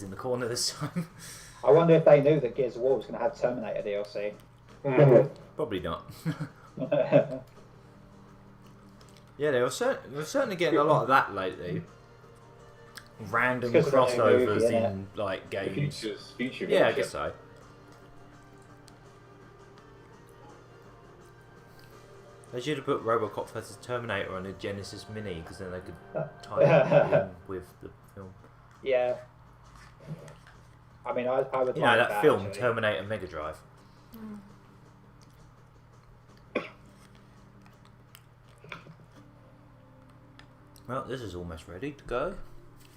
in the corner this time. I wonder if they knew that Gears of War was going to have Terminator DLC. Probably not. Yeah, they were certainly getting a lot of that lately. Random crossovers movie, in like games. Future Yeah, I guess so. They should have put RoboCop vs Terminator on a Genesis Mini because then they could tie it in with the film. Yeah. I mean, I would. You know like that film, actually. Terminator Mega Drive. Well, this is almost ready to go.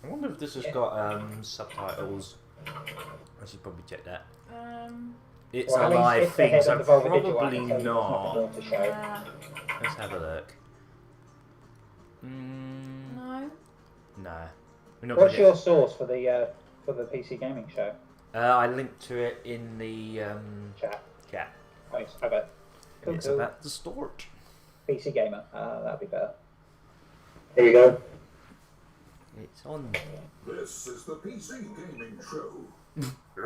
I wonder if this has got subtitles. I should probably check that. It's a live thing, so probably not. Let's have a look. No. No. What's your source for the PC gaming show? I linked to it in the Chat. chat. Nice. I bet. Cool, It's cool. about the storage. PC gamer. That'd be better. Here we go. It's on. This is the PC Gaming Show,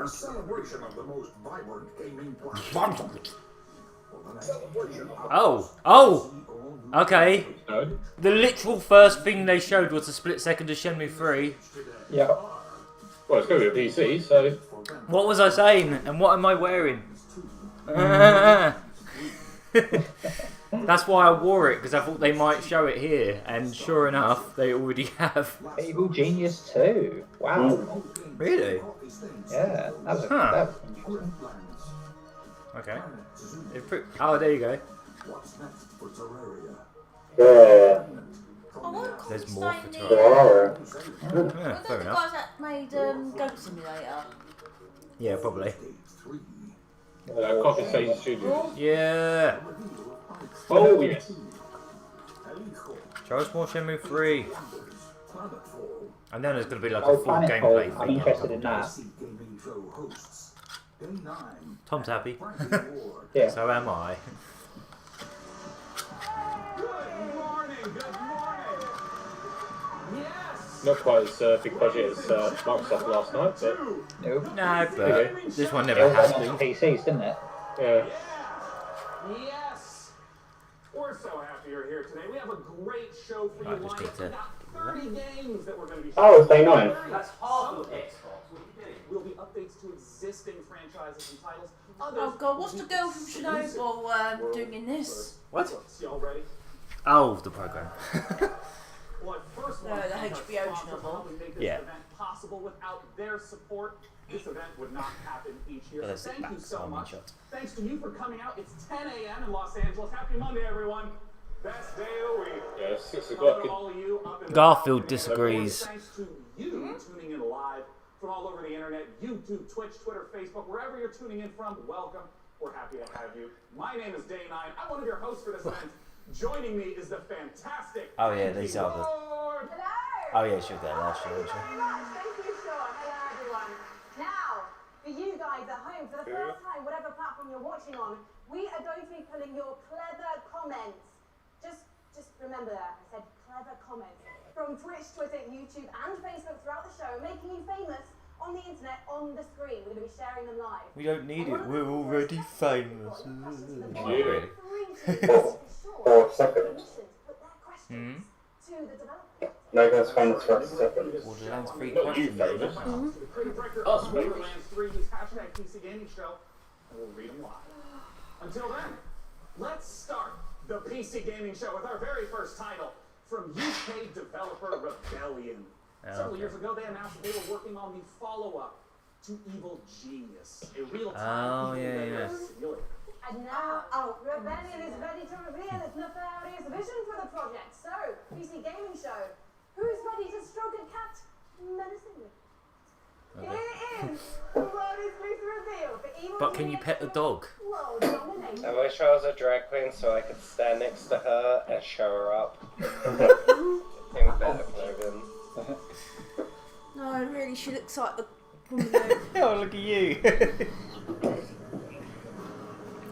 a celebration of the most vibrant gaming platform. Oh! Okay. The literal first thing they showed was a split second of Shenmue 3. Yeah. Well, it's going to be a PC, so... What was I saying? And what am I wearing? That's why I wore it, because I thought they might show it here. And sure enough, they already have. Evil Genius 2. Wow. Really? Yeah. That was, Huh. that was interesting. Okay. Oh, there you go. Yeah. There's more for Staying Terraria. near- Yeah, fair the enough. guys that made Goat Simulator. Yeah, probably. Coffee Station Studios. Yeah. Oh, yes. Show us more Shenmue 3. And then there's going to be like a Oh, full Planetfall. gameplay I'm thing. interested in that. Tom's happy. Yeah. So am I. Not quite as big budget as Microsoft last night, but Nope. No, but this one It never all has went on been. PCs, didn't it? yeah. Yes! We're so happy you're here today. We have a great show for you. I just lined need up. to We got 30 games that we're going to be Oh, it's day 9. That's half of Xbox. What are you doing? Will be updates to existing franchises and titles. Oh god, what's the girl from Chernobyl doing in this? What? Y'all ready? Oh, the program. Well, first No, one, the HBO Chernobyl. we make this Yeah. event possible. Without their support, this event would not happen each year. But So that's thank you back so on much. shot. Thanks to you for coming out. It's 10 a.m. in Los Angeles. Happy Monday, everyone. Best day of the week. Yeah, it's 6 Hello o'clock. to all of you up in the Garfield balcony. disagrees. Thanks to you tuning in live from all over the internet, YouTube, Twitch, Twitter, Facebook, wherever you're tuning in from, welcome. We're happy to have you. My name is Day 9. I'm one of your hosts for this event. Joining me is the fantastic. Oh, yeah, these are the. Lord. Hello! Oh, yeah, she was there last year, Thank you wasn't very much. Thank you, Sean. Hello, everyone. Now, for you guys at home, for the first time, whatever platform you're watching on, we are going to be pulling your clever comments. Just remember that. I said clever comments. From Twitch, Twitter, YouTube, and Facebook throughout the show, making you famous on the internet, on the screen. We're going to be sharing them live. We don't need it, we're already famous. Yeah. Really? 4 seconds. Put their questions to the developers. No, that's fine. It's 30 seconds. Borderlands 3 Not you, questions. famous. The creative director Oh, of Borderlands 3, use hashtag PC Gaming Show, and we'll read them live. Until then, let's start the PC Gaming Show with our very first title from UK developer Rebellion. Several years ago, they announced that they were working on the follow-up to Evil Genius, a real-time yeah. simulator. And now, Rebellion is ready to reveal its nefarious vision for the project. So, PC Gaming Show, who's ready to stroke a cat menacingly? Here it is! The world is free to reveal for Evil But can you Genius pet the dog? World domination. I wish I was a drag queen so I could stand next to her and show her up. In better clothing. No, really, she looks like the woman that... Oh, look at you.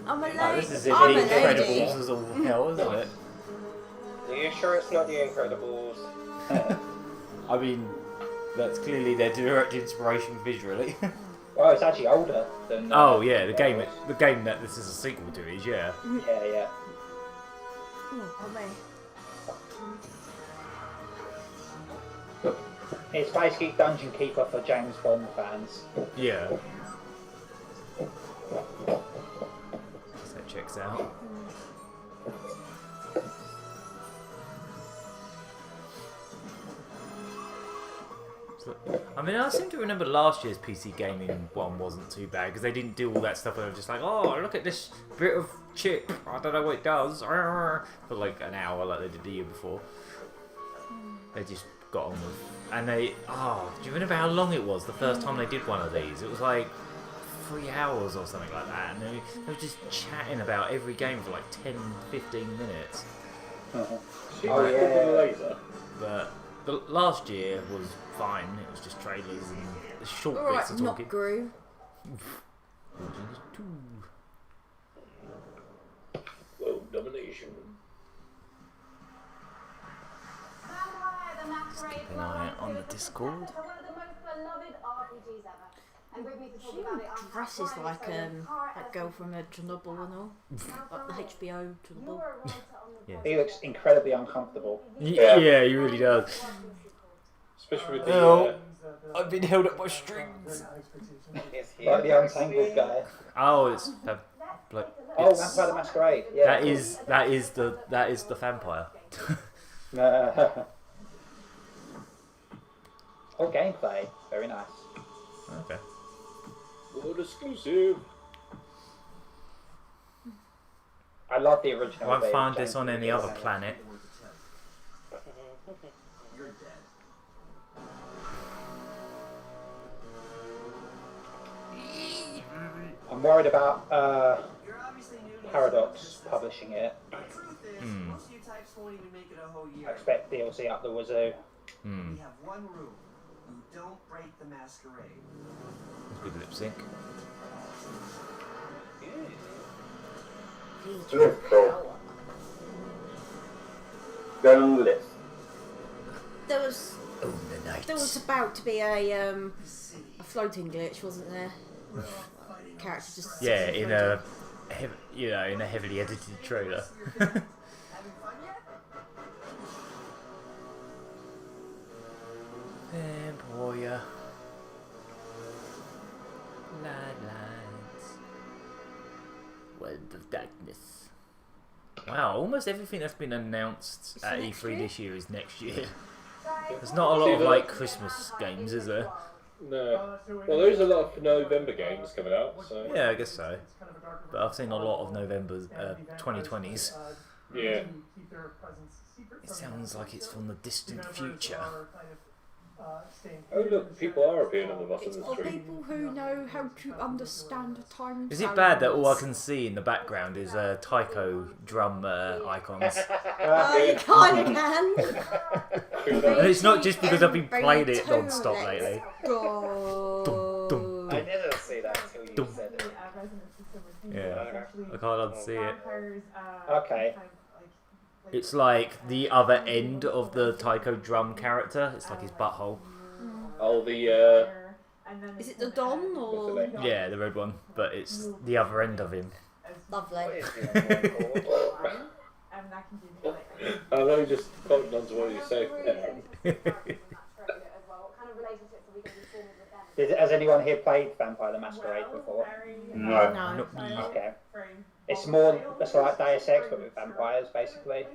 I'm a lady. Oh, this is it. I'm The a lady. Incredibles is all hell, isn't it? Are you sure it's not the Incredibles? I mean, That's clearly their direct inspiration visually. Well, it's actually older than. Oh yeah, the Warriors. game that this is a sequel to is Yeah. Oh, me. It's basically Dungeon Keeper for James Bond fans. Yeah. So that checks out. I mean, I seem to remember last year's PC gaming one wasn't too bad because they didn't do all that stuff where they were just like, oh, look at this bit of chip. I don't know what it does. For like an hour like they did the year before. They just got on with. And they. Oh, do you remember how long it was the first time they did one of these? It was like 3 hours or something like that. And they were just chatting about every game for like 10, 15 minutes. Oh, yeah. Laser. But the last year was fine. It was just trailers and short bits of Not talking. Gru. World domination. Vampire the Masquerade Keep an eye on the Discord. One of the most beloved RPGs ever. And with me to talk She about it, I have dresses Brian like Stone, Cara that girl from Chernobyl and all. Like the HBO You Chernobyl. were a writer on the Yeah. He looks incredibly uncomfortable. Yeah, he really does. Especially with the. Oh, I've been held up by strings. Like the untangled guy. Oh, it's Oh, Vampire the Masquerade. Yeah. that is the vampire. Oh, gameplay. Very nice. Okay. World exclusive. I love the original. I won't Dave find James this on any Bond. other planet. You're dead. I'm worried about You're obviously new to Paradox publishing it. The truth is, most of you types won't even make it a whole I year. expect DLC up the wazoo. We have one rule. You don't break the masquerade. Good lip sync. There was about to be a floating glitch, wasn't there? Character just Yeah, in a heavily edited trailer. Having fun yet? Employer. Lines. World of Darkness. Wow, almost everything that's been announced at E3 this year is next year. There's not a lot of like Christmas games, is there? No. Well, there's a lot of November games coming out, so. Yeah, I guess so. But I've seen a lot of November's 2020s. Yeah. It sounds like it's from the distant future. Oh, look, people are appearing on the bottom It's of the for street. people who know how to understand time. Is it bad that all I can see in the background is taiko drum icons? Oh, you kind of can. And it's not just because I've been playing it non-stop lately. Go. I didn't see that until you said it. Yeah, I can't unsee it. Okay. It's like the other end of the taiko drum character. It's like his butthole. Oh, the, Is it the Don or? Yeah, the red one. But it's the other end of him. What Lovely. is the other one called? I've only just gotten onto what you say. Has anyone here played Vampire the Masquerade before? No. Okay. It's more, it's like Deus Ex but with vampires, basically.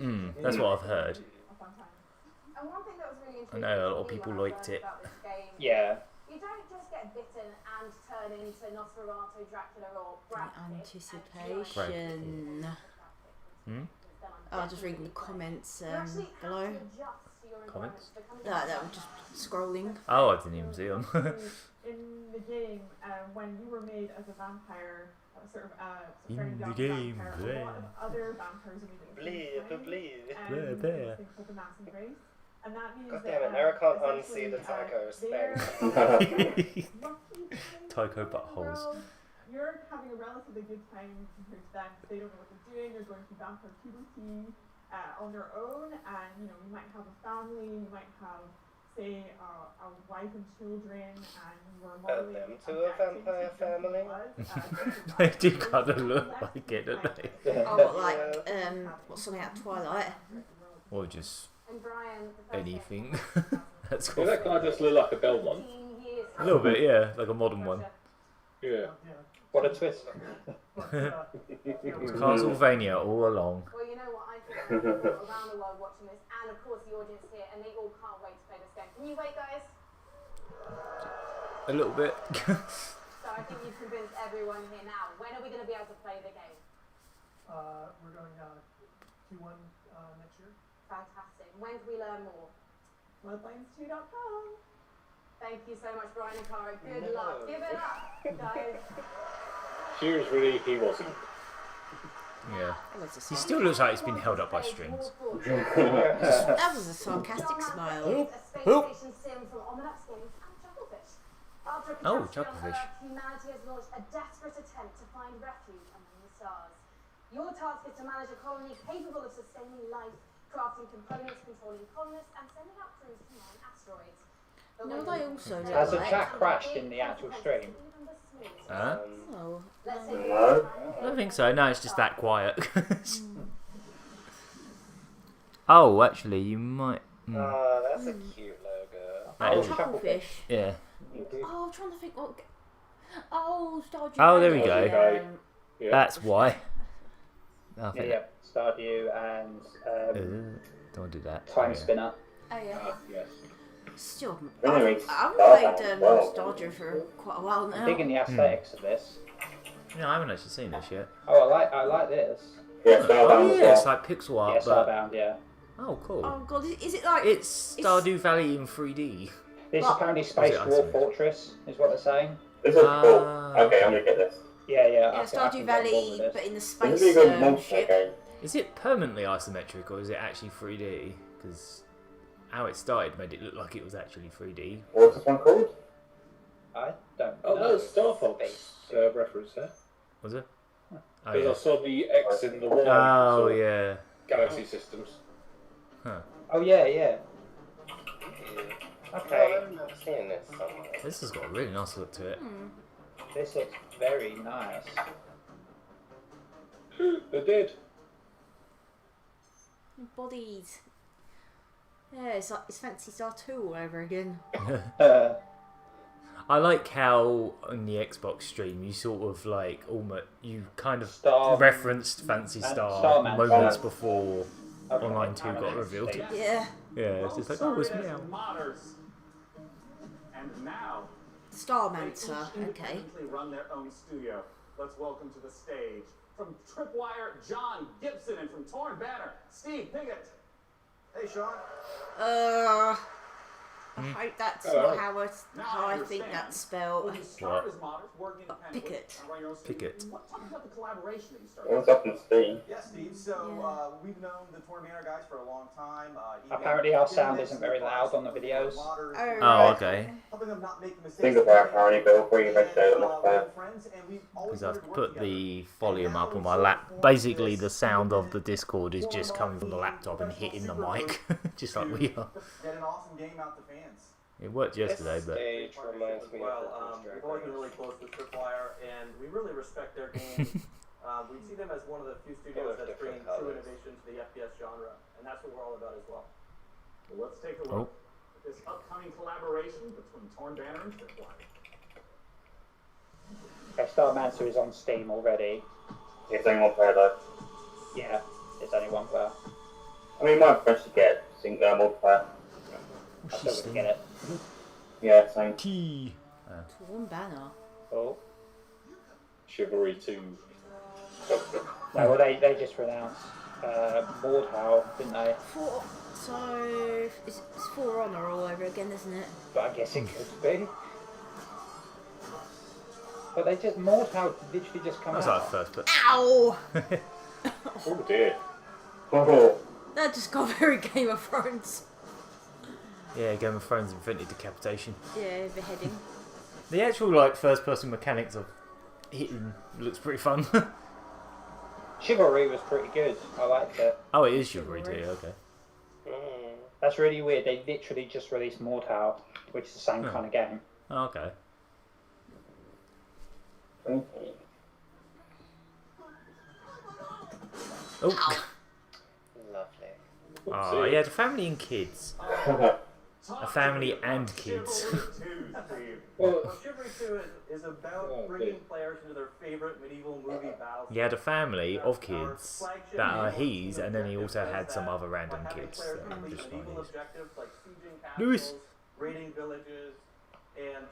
That's what I've heard. And one thing that was really I interesting know a lot to of me people when I liked learned it. about this game, Yeah. you don't just get bitten and turn into Nosferatu, Dracula, or Brad Pitt. Anticipation. I was just reading the comments below. Comments? That was just scrolling. Oh, I didn't even see them. In the game, when you were made as a vampire, In very the young game, vampire, yeah. a lot of other vampires are made at the same time, There, and there. things called the massing race. And that means God that, damn it, now I can't essentially, unsee the tacos they're- Taiko buttholes. You're having a relatively good time compared to them. They don't know what they're doing. They're going through vampire puberty on their own, and you might have a family, you might have say a wife and children, and we were Add modeling them to a vampire family. They do kind of look like it, don't they? Oh, what, like, what's something out of Twilight? Or just And Brian, the first anything. That's Does cool. that guy just look like a Belmont? 15 years. A little bit, yeah, like a modern one. Yeah. What a twist. Castlevania all along. Well, you know what? I think people around the world watching this, and of course the audience here, and they all can't wait to play this game. Can you wait, guys? A little bit. So I think you've convinced everyone here now. When are we going to be able to play the game? We're going Q1 next year. Fantastic. When can we learn more? Bloodlines2.com. Thank you so much, Brian and Cara. Good luck. Give it up, guys. She was really, he wasn't. Yeah. He still looks like he's been held up by strings. That was a sarcastic smile. A space station sim from Omelette Games and Chucklefish. After a Oh, catastrophe on Chucklefish. Earth, humanity has launched a desperate attempt to find refuge among the stars. Your task is to manage a colony capable of sustaining life, crafting components, controlling colonists, and sending out crews to mine asteroids. But No, when they you also complete look Has the like. chat crashed in the actual stream? even the smallest Huh? Oh. Let's say No. I don't think so. No, it's just that quiet. Oh, actually, you might. Oh, that's a cute logo. That Oh, is- Chucklefish. Yeah. Oh, I'm trying to think what. Oh, Stardew Oh, there we Valley. go. Yeah. That's why. I Yeah, think. yeah. Stardew and Don't want to do that. Time Yeah. Spinner. Oh, yeah. Yes. Still, Anyway, I've Starbound, played well. Stardew for quite a while now. Digging the aesthetics of this. No, I haven't actually seen this yet. Oh, I like this. Yeah, Oh, Starbound as yeah, it's well. like pixel art, Yeah, but Starbound, yeah. oh, cool. Oh god, is it like? It's Stardew Valley in 3D. This is Well- apparently Space Was it War isolate? Fortress, is what they're saying. This is cool. Ah. Okay, I'm gonna get this. Yeah, yeah. Yeah, I can Stardew get on board Valley, with this. but in the This space is a good monster ship. game. Is it permanently isometric or is it actually 3D? Because how it started made it look like it was actually 3D. What's this one called? I don't Oh, know. that was Star Fox reference there. Was it? Oh, Because yeah. I saw the X in the Y. Oh, sort of yeah. Galaxy systems. Huh. Oh, yeah, yeah. Okay, I'm seeing this somewhere. This has got a really nice look to it. this looks very nice. They did. Bodies. Yeah, it's like it's Fancy Star 2 all over again. I like how on the Xbox stream you sort of like almost you kind of Star- referenced Fancy Star Starman. moments before Okay, Online 2 got I'm revealed. gonna Yeah. Yeah, it's just like, oh, it's Sorry, meow. modders. And now, they each Starmancer. Okay. independently run their own studio. Let's welcome to the stage, from Tripwire, John Gibson, and from Torn Banner, Steve Piggott. Hey, Sean. I hope that's Hello. not how I think that's spelled. When you start as modders, working independently, Pickett. and run your own studio, Pickett. Talk about the collaboration that you started. What's up in Steam? Yeah, Steve. So we've known the Torn Manor guys for a long time. Apparently our sound isn't very loud on the videos. Oh, okay. Helping them not make the mistakes. Think of our currently built for you mentioned it last time. Because I've put the volume up on my lap. Basically, the sound of the Discord is just coming from the laptop and hitting the mic, just like we are. Get an awesome game out to fans. It worked yesterday, This but stage reminds me Well, of we've always been really close with Tripwire, and we really respect their games. We see them as one of the few studios that's bringing true innovation to the FPS genre, and that's what we're all about as well. Well, let's take a look at this upcoming collaboration between Torn Banner and Tripwire. Okay, Starmancer is on Steam already. It's only one player though. Yeah, it's only one player. I mean, my friends should get multiplayer. I still wouldn't get it. Yeah, same. T. Torn Banner. Oh. Chivalry 2. No, well, they just renounced Mordhau, didn't they? So it's For Honor all over again, isn't it? But I guess it could be. But they just Mordhau literally just come that was out. like first, but Ow! Oh dear. Oh, That just got very Game of Thrones. yeah, Game of Thrones invented decapitation. Yeah, beheading. The actual like first-person mechanics of hitting looks pretty fun. Chivalry was pretty good. I liked it. Oh, it is Chivalry too. Okay. That's really weird. They literally just released Mortal, which is the same kind of game. Oh, okay. Oh. Lovely. Oh, yeah, the family and kids. A family and kids. Well, Chivalry 2 is about bringing players into their favorite medieval movie battles. He had a family of kids that are his, and then he also had some other random kids that are just not his. Objectives like sieging Lewis! castles, raiding villages, and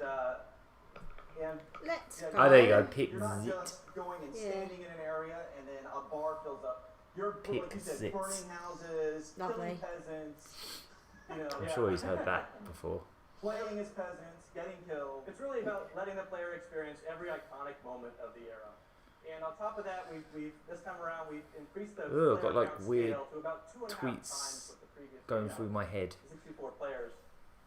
Let's go. Oh, there you go. Pick You're not Zit. just going and standing in an area and then a bar fills up. You're Pick like you said, Zit. burning houses, Lovely. killing peasants. You know, I'm sure he's heard that before. playing as peasants, getting killed. it's really about letting the player experience every iconic moment of the era. And on top of that, we've this time around we've increased the Ugh, got player like count weird scale to about 2.5 times tweets what the previous going game through my head. 64 players.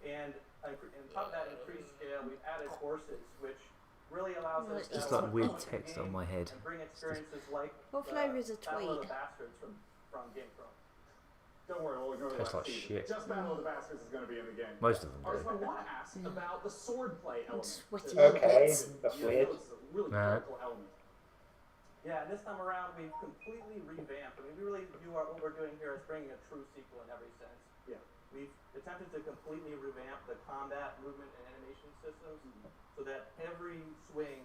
And on top of that increased scale, we've added horses, which really allows us to Just like weird text on my head. and bring experiences like What flavour is a Battle of tweet? the Bastards from Game of Thrones. Don't worry, we'll ignore the Tastes last like season. shit. Just Battle of the Bastards is going to be in the game. Most of them I do. want to ask about the swordplay element. sweaty Okay, bits. that's weird. It's a really Nah. critical element. Yeah, and this time around we've completely revamped. I mean, we really view what we're doing here as bringing a true sequel in every sense. Yeah. We've attempted to completely revamp the combat, movement, and animation systems so that every swing,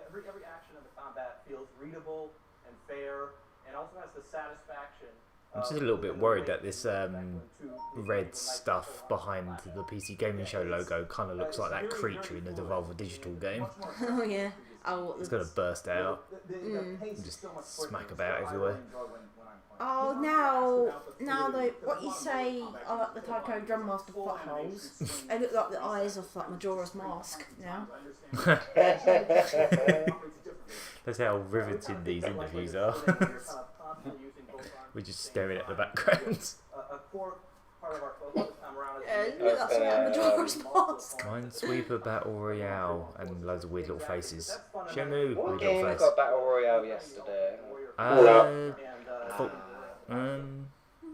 every action of the combat feels readable and fair, and also has the satisfaction. I'm just a little bit worried that this red stuff behind the PC Gaming Show logo kind of looks like that creature in the Devolver Digital game. Oh yeah. Oh, It's going to burst out The and pace is just so much quicker, smack so about I everywhere. really enjoy when I'm playing. Oh, now though, what you say about the Taiko Drum Master buttholes, they look like the eyes of like Majora's Mask now. That's how riveting these interviews are. We're just staring at the background. A core part of our focus this time around is Yeah, look, that's like Majora's Mask. Minesweeper Battle Royale and loads of weird little faces. Shenmue, What weird game little face. got Battle Royale yesterday?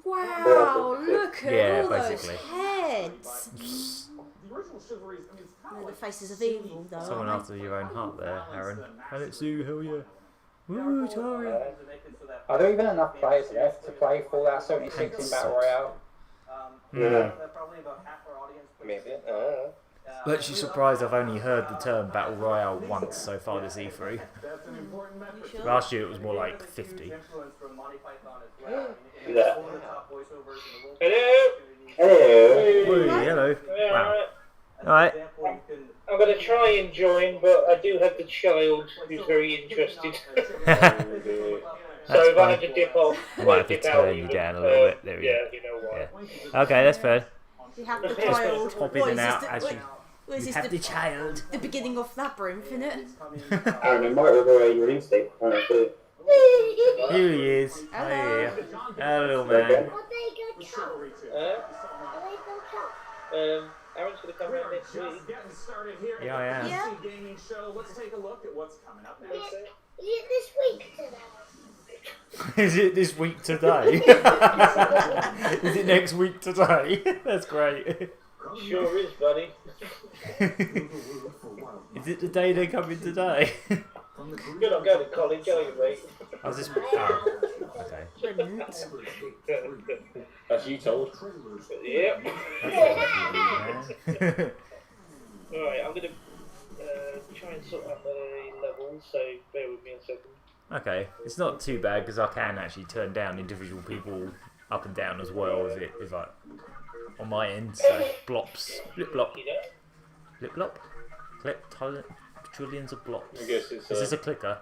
Wow, look at Yeah, all basically. those heads. The original Chivalry, I mean, it's kind They're of the like faces of evil, though. Someone aren't after your own heart there, Aaron. Aletsu, hell yeah. Woo, Tari. Are there even enough players left to play Fallout 76 in Battle Royale? Probably about half our audience. Maybe. I'm actually surprised I've only heard the term Battle Royale once so far this E3. that's an important metric. Last year it was more like 50. Yeah. Hello. Woo, hello. Wow. Alright. I'm going to try and join, but I do have the child who's very interested. So if I have to dip off, I might have to turn you down a little bit. There we yeah, go. you know what. Yeah. Okay, that's fair. You have the child. Pop in and out as you. What is You this? have the child. The beginning of Labyrinth, isn't it? I don't know, might have a release date. Here he is. Oh, yeah. Hello, man. Aaron's going to come around next week. Just getting started here Yeah, I am. at the PC Gaming Show. Let's take a look at what's coming up next. This week today. Is it this week today? Is it next week today? That's great. Sure is, buddy. Is it the day they're coming today? You're not going to college, are you, mate? I was just. Oh, okay. Brilliant. As you told. Yep. That's Alright, I'm going to try and sort out my levels, so bear with me a second. okay, it's not too bad because I can actually turn down individual people up and down as well if I on my end. So blops, blip blop, blip blop, clip, trillions of blops. I guess it's. Is this a clicker?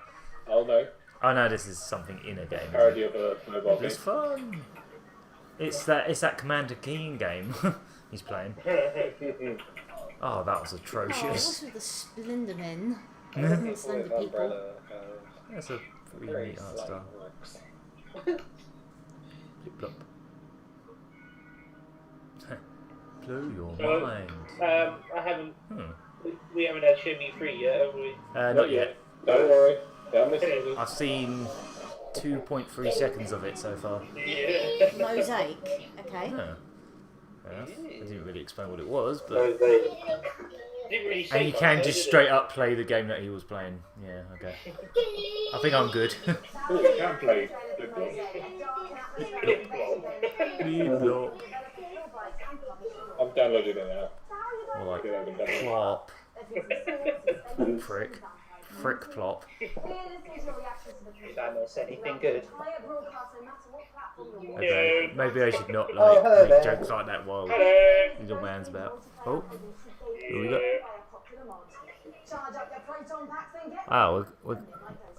Oh no. Oh no, this is something in a game. Parody of a mobile game. It's fun. It's that Commander Keen game he's playing. Oh, that was Oh, atrocious. what's with the Splendor Men? Mhm. Slender people. That's a pretty neat art style. Blip blop. Blew your mind. I haven't. We haven't had Shenmue 3 yet, have we? Not yet. Don't worry. Don't miss it. I've seen 2.3 seconds of it so far. Yeah. Mosaic. Okay. Yeah. I didn't really explain what it was, but... No, they didn't really say And you can just straight up play the game that he was playing. Yeah, okay. I think I'm good. Oh, you can play I'm downloading it now. Or like plop. Frick. Frick plop. Daniel said anything good. Maybe I should not like make jokes like that while little man's about. Oh, here we go. Wow,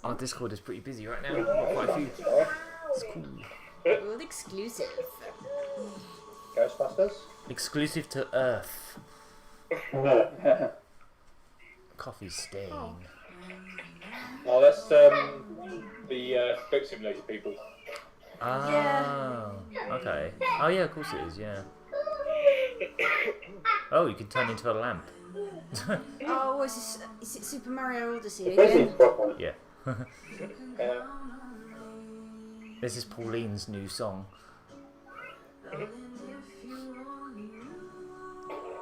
our Discord is pretty busy right now. We've got quite a few. It's cool. World exclusive. Ghostbusters? Exclusive to Earth. Coffee stain. Oh, that's the Boat Simulator people. Ah, okay. Oh yeah, of course it is, yeah. Oh, you can turn into a lamp. Oh, is it Super Mario Odyssey again? Yeah. This is Pauline's new song.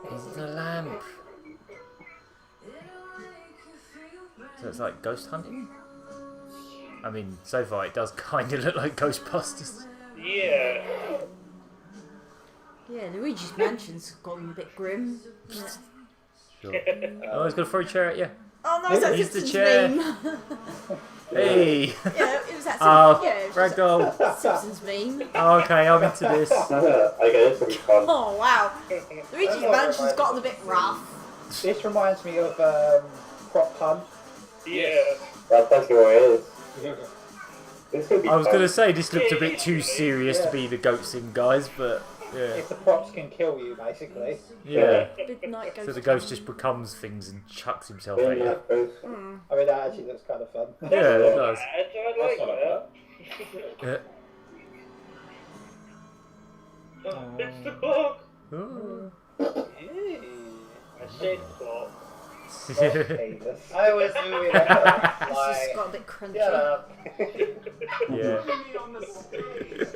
He's the lamp. So it's like ghost hunting? I mean, so far it does kind of look like Ghostbusters. Yeah. Yeah, Luigi's Mansion's gotten a bit grim. Sure. Oh, he's gonna throw a chair at you. Oh no, it's He's the Simpsons chair. meme. Hey. Yeah, it was that Ragdoll. Simpsons meme. Oh, okay, I'm into this. Okay, this will be fun. Oh wow, Luigi's Mansion's gotten a bit rough. This reminds me of Prop Hunt. Yeah. That's what it is. This could be I was fun. gonna say this looked a bit too serious to be the Goats in guys, but yeah. If the props can kill you, basically. Yeah. Midnight Ghost. So the ghost just becomes things and chucks himself at you. I mean, that actually looks kind of fun. Yeah, it does. I like that. Yeah. Oh, it's the clock. Oh. I said clock. I always knew it. It's just got a bit crunchy. Yeah. On the stage,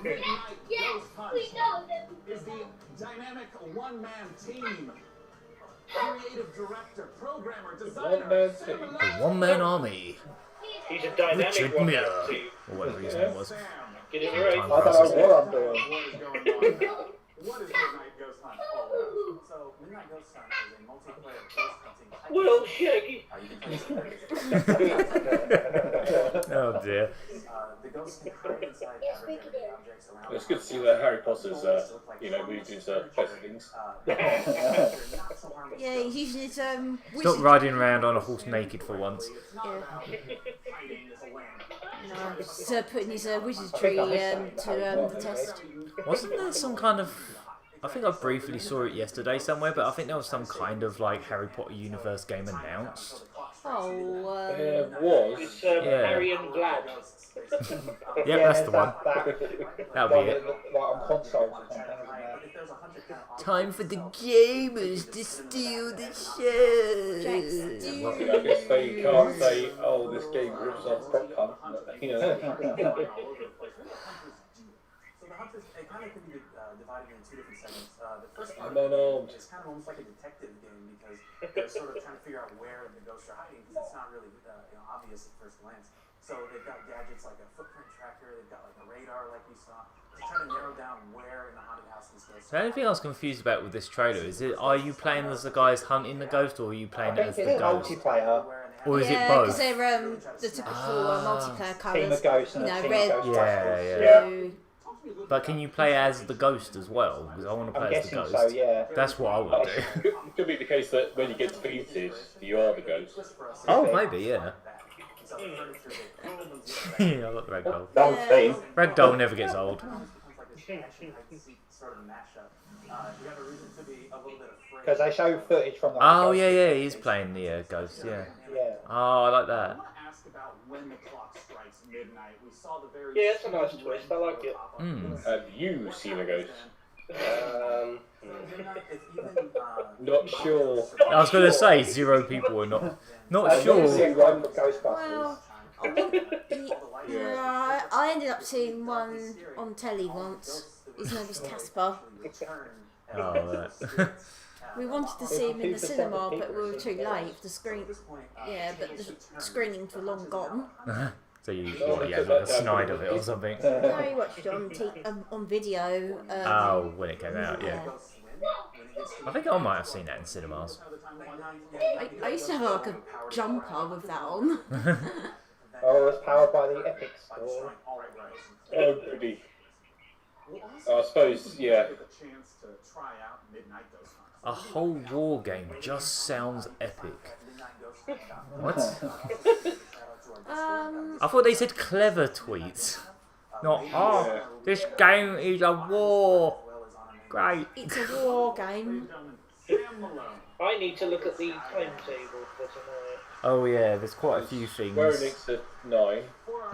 Midnight Ghost Hunt is the dynamic one-man team. Creative director, programmer, designer, The one-man army. He's a dynamic Richard one Miller. man too. Or whatever his name was. Get it right. I don't know what I'm doing. What is Midnight Ghost Hunt all about? So, Midnight Ghost Hunt is a multiplayer ghost hunting. Well, Shaggy. You can play some Oh dear. the ghosts can hide inside everyday objects around. It's good to see that Harry Potter's, moved into better things. Yeah, he's using his Stop riding around on a horse naked for once. Yeah. No, he's putting his wizardry to the test. Wasn't there some kind of... I think I briefly saw it yesterday somewhere, but I think there was some kind of like Harry Potter universe game announced. Oh, There was. It's Yeah. Harry and Vlad. Yep, that's the one. That'll be it. Like on consoles or something, isn't Time for the gamers to steal the show. I guess they can't say, oh, this game rips off Prop Hunt. You know. So the hunters, it kind of can be divided into two different segments. The first part I'm unarmed. is kind of almost like a detective game because they're sort of trying to figure out where the ghosts are hiding because it's not really obvious at first glance. So they've got gadgets like a footprint tracker, they've got like a radar like we saw, to try to narrow down where in the haunted house these ghosts So the only thing I was confused about with this trailer is are you playing as the guys hunting the ghost, or are you playing it? as I the think it's ghost? multiplayer. Or is it yeah, both? because they're the typical multiplayer colours. Team of ghosts and a team red, of ghosts. Yeah. blue. But can you play as the ghost as well? Because I want to I'm play as the guessing ghost. so, yeah. That's what I would do. It could be the case that when you get defeated, you are the ghost. Oh, maybe, yeah. Yeah, I like the ragdoll. Yeah. Ragdoll never gets old. Because they show footage from the Oh, yeah, he's playing the ghost, yeah. Yeah. Oh, I like that. Yeah, it's a nice twist. I like it. Have you seen a ghost? Not sure. I was going to say 0 people are not sure. Well, I ended up seeing one on telly once. His name was Casper. Oh, right. We wanted to see him in the cinema, but we were too late. The screen, yeah, but the screenings were long gone. So you had like a snide of it or something? No, you watched it on video. Oh, when it came out, yeah. I think I might have seen that in cinemas. I used to have like a jumper with that on. Oh, it's powered by the Epic Store. Oh, goody. I suppose, yeah. A whole war game just sounds epic. What? I thought they said clever tweets. Not, oh, this game is a war. Great. It's a war game. I need to look at the timetable for tonight. Oh yeah, there's quite a few things. Square Enix at 9.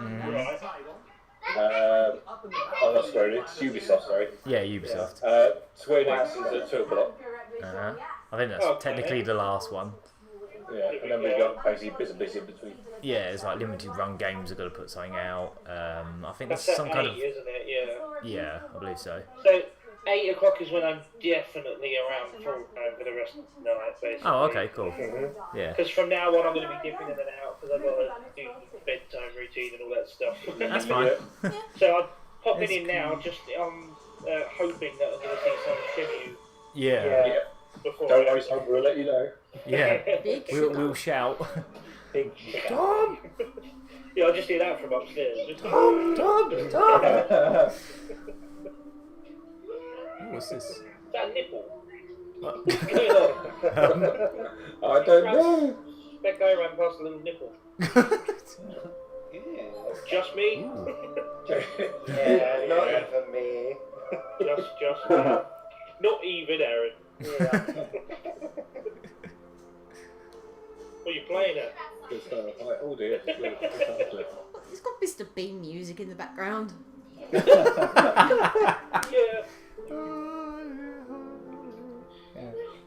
Right. Oh, not Square Enix, Ubisoft, sorry. Yeah, Ubisoft. Square Enix is at 2 o'clock. I think that's technically the last one. Yeah, and then we've got basically bits and pieces in between. Yeah, it's like limited run games are going to put something out. I think there's That's some at kind 8, of... isn't it? Yeah. Yeah, I believe so. So 8 o'clock is when I'm definitely around full time for the rest of the night, basically. Oh, okay, cool. Yeah. Because from now on I'm going to be dipping in and out because I've got to do bedtime routine and all that stuff. That's fine. So I'm popping in now, just hoping that I'm going to see some Shenmue. Yeah. Before. Don't worry, son, we'll let you know. Yeah. Big We'll shout. Big Tom! Yeah, I'll just hear that from upstairs. Tom! What's this? Is that a nipple? What? I don't know. That guy ran past a little nipple. Just me? Yeah, not even me. Just me. Not even Aaron. Yeah. What are you playing at? Good stuff. Like, oh dear. It's got Mr. Bean music in the background. Yeah.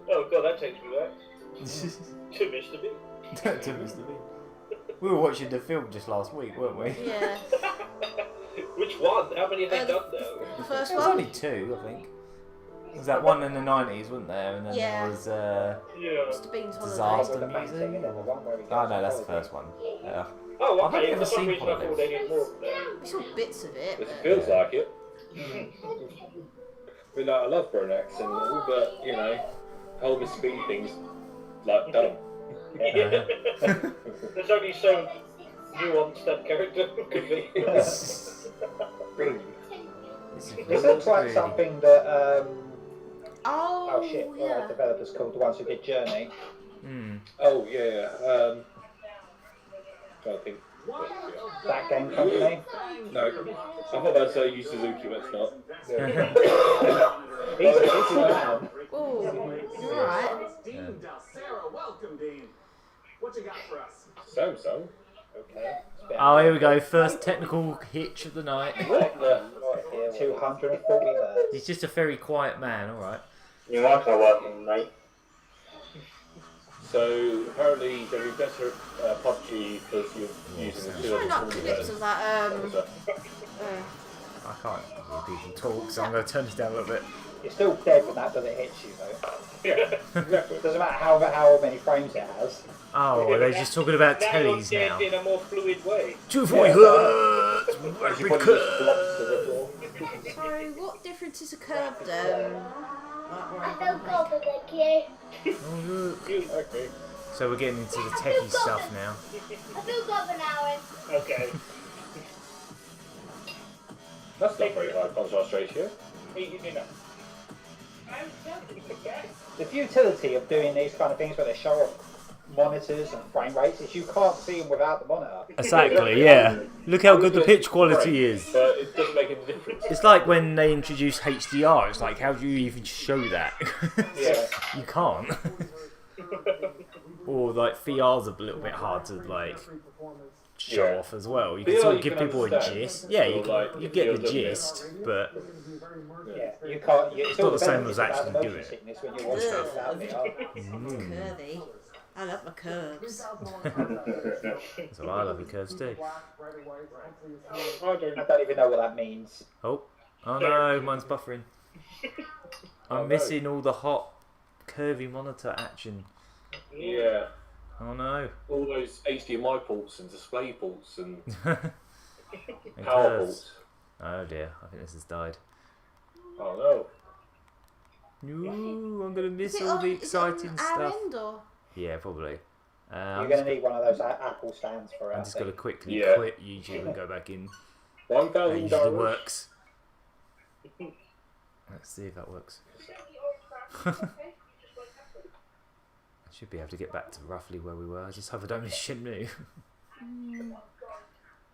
Oh god, that takes me back to Mr. B. To Mr. B. We were watching the film just last week, weren't we? Yeah. Which one? How many have they done now? The first There was one? only 2, I think. There was that one in the 90s, wasn't there? And then there was Mr. Bean's Holiday. Disaster Music. Oh no, that's the first one. Yeah. Oh, I've okay. never For some seen reason I thought they did more of that. We saw bits of it. It but- feels like it. I mean, like, I love Bronax and all, but, you know, whole Mr. Bean thing's, like, done. Yeah. There's only so nuanced that character could be. This looks like something that Oh shit, what are yeah. the developers called, the ones who did Journey. Oh, yeah. Trying to think. That game company. No, I thought that's Yu Suzuki, but it's not. He's a busy man. Oh, you're right. Dean Dalcero, welcome, Dean. What you got for us? So. Okay. Oh, here we go. First technical hitch of the night. 240 hertz. He's just a very quiet man, alright. Your mic's not working, mate. So, apparently, they're better at PUBG because you're using the Showing up clips of that. I can't hear people talk, so I'm going to turn this down a little bit. You're still dead when that doesn't hit you, though. Yeah, exactly. Doesn't matter how many frames it has. Oh, well, they're just talking about tellies you're now. dead in a more fluid way. 240 hertz! Rapid curve! So, what difference is a curved? Okay. So we're getting into the techie stuff now. Okay. That's not very high contrast ratio. The futility of doing these kind of things where they show off monitors and frame rates is you can't see them without the monitor. Exactly, yeah. Look how good the pitch quality is. But it doesn't make any difference. It's like when they introduced HDR, it's like, how do you even show that? Yeah. You can't. Or like VR's a little bit hard to like show off as well. You can VR sort of you give can people a understand. gist. Yeah, you, Or, like, you if get you're the looking at- gist, but Yeah, you can't. it's not the same as actually doing doing it. sickness when you watch stuff without VR. Curvy. I love my curves. So I love the curves too. I don't even know what that means. Oh, Oh no, mine's buffering. I'm missing all the hot, curvy monitor action. Yeah. Oh no. All those HDMI ports and display ports and And power curves. ports. Oh dear, I think this has died. Oh no. No, I'm gonna miss all the exciting stuff. End or? Yeah, probably. You're going to need one of those Apple stands for it. I'm just gonna quickly Yeah. quit YouTube and go back in. $1,000. That usually works. Let's see if that works. I should be able to get back to roughly where we were. I just hope I don't miss Shenmue.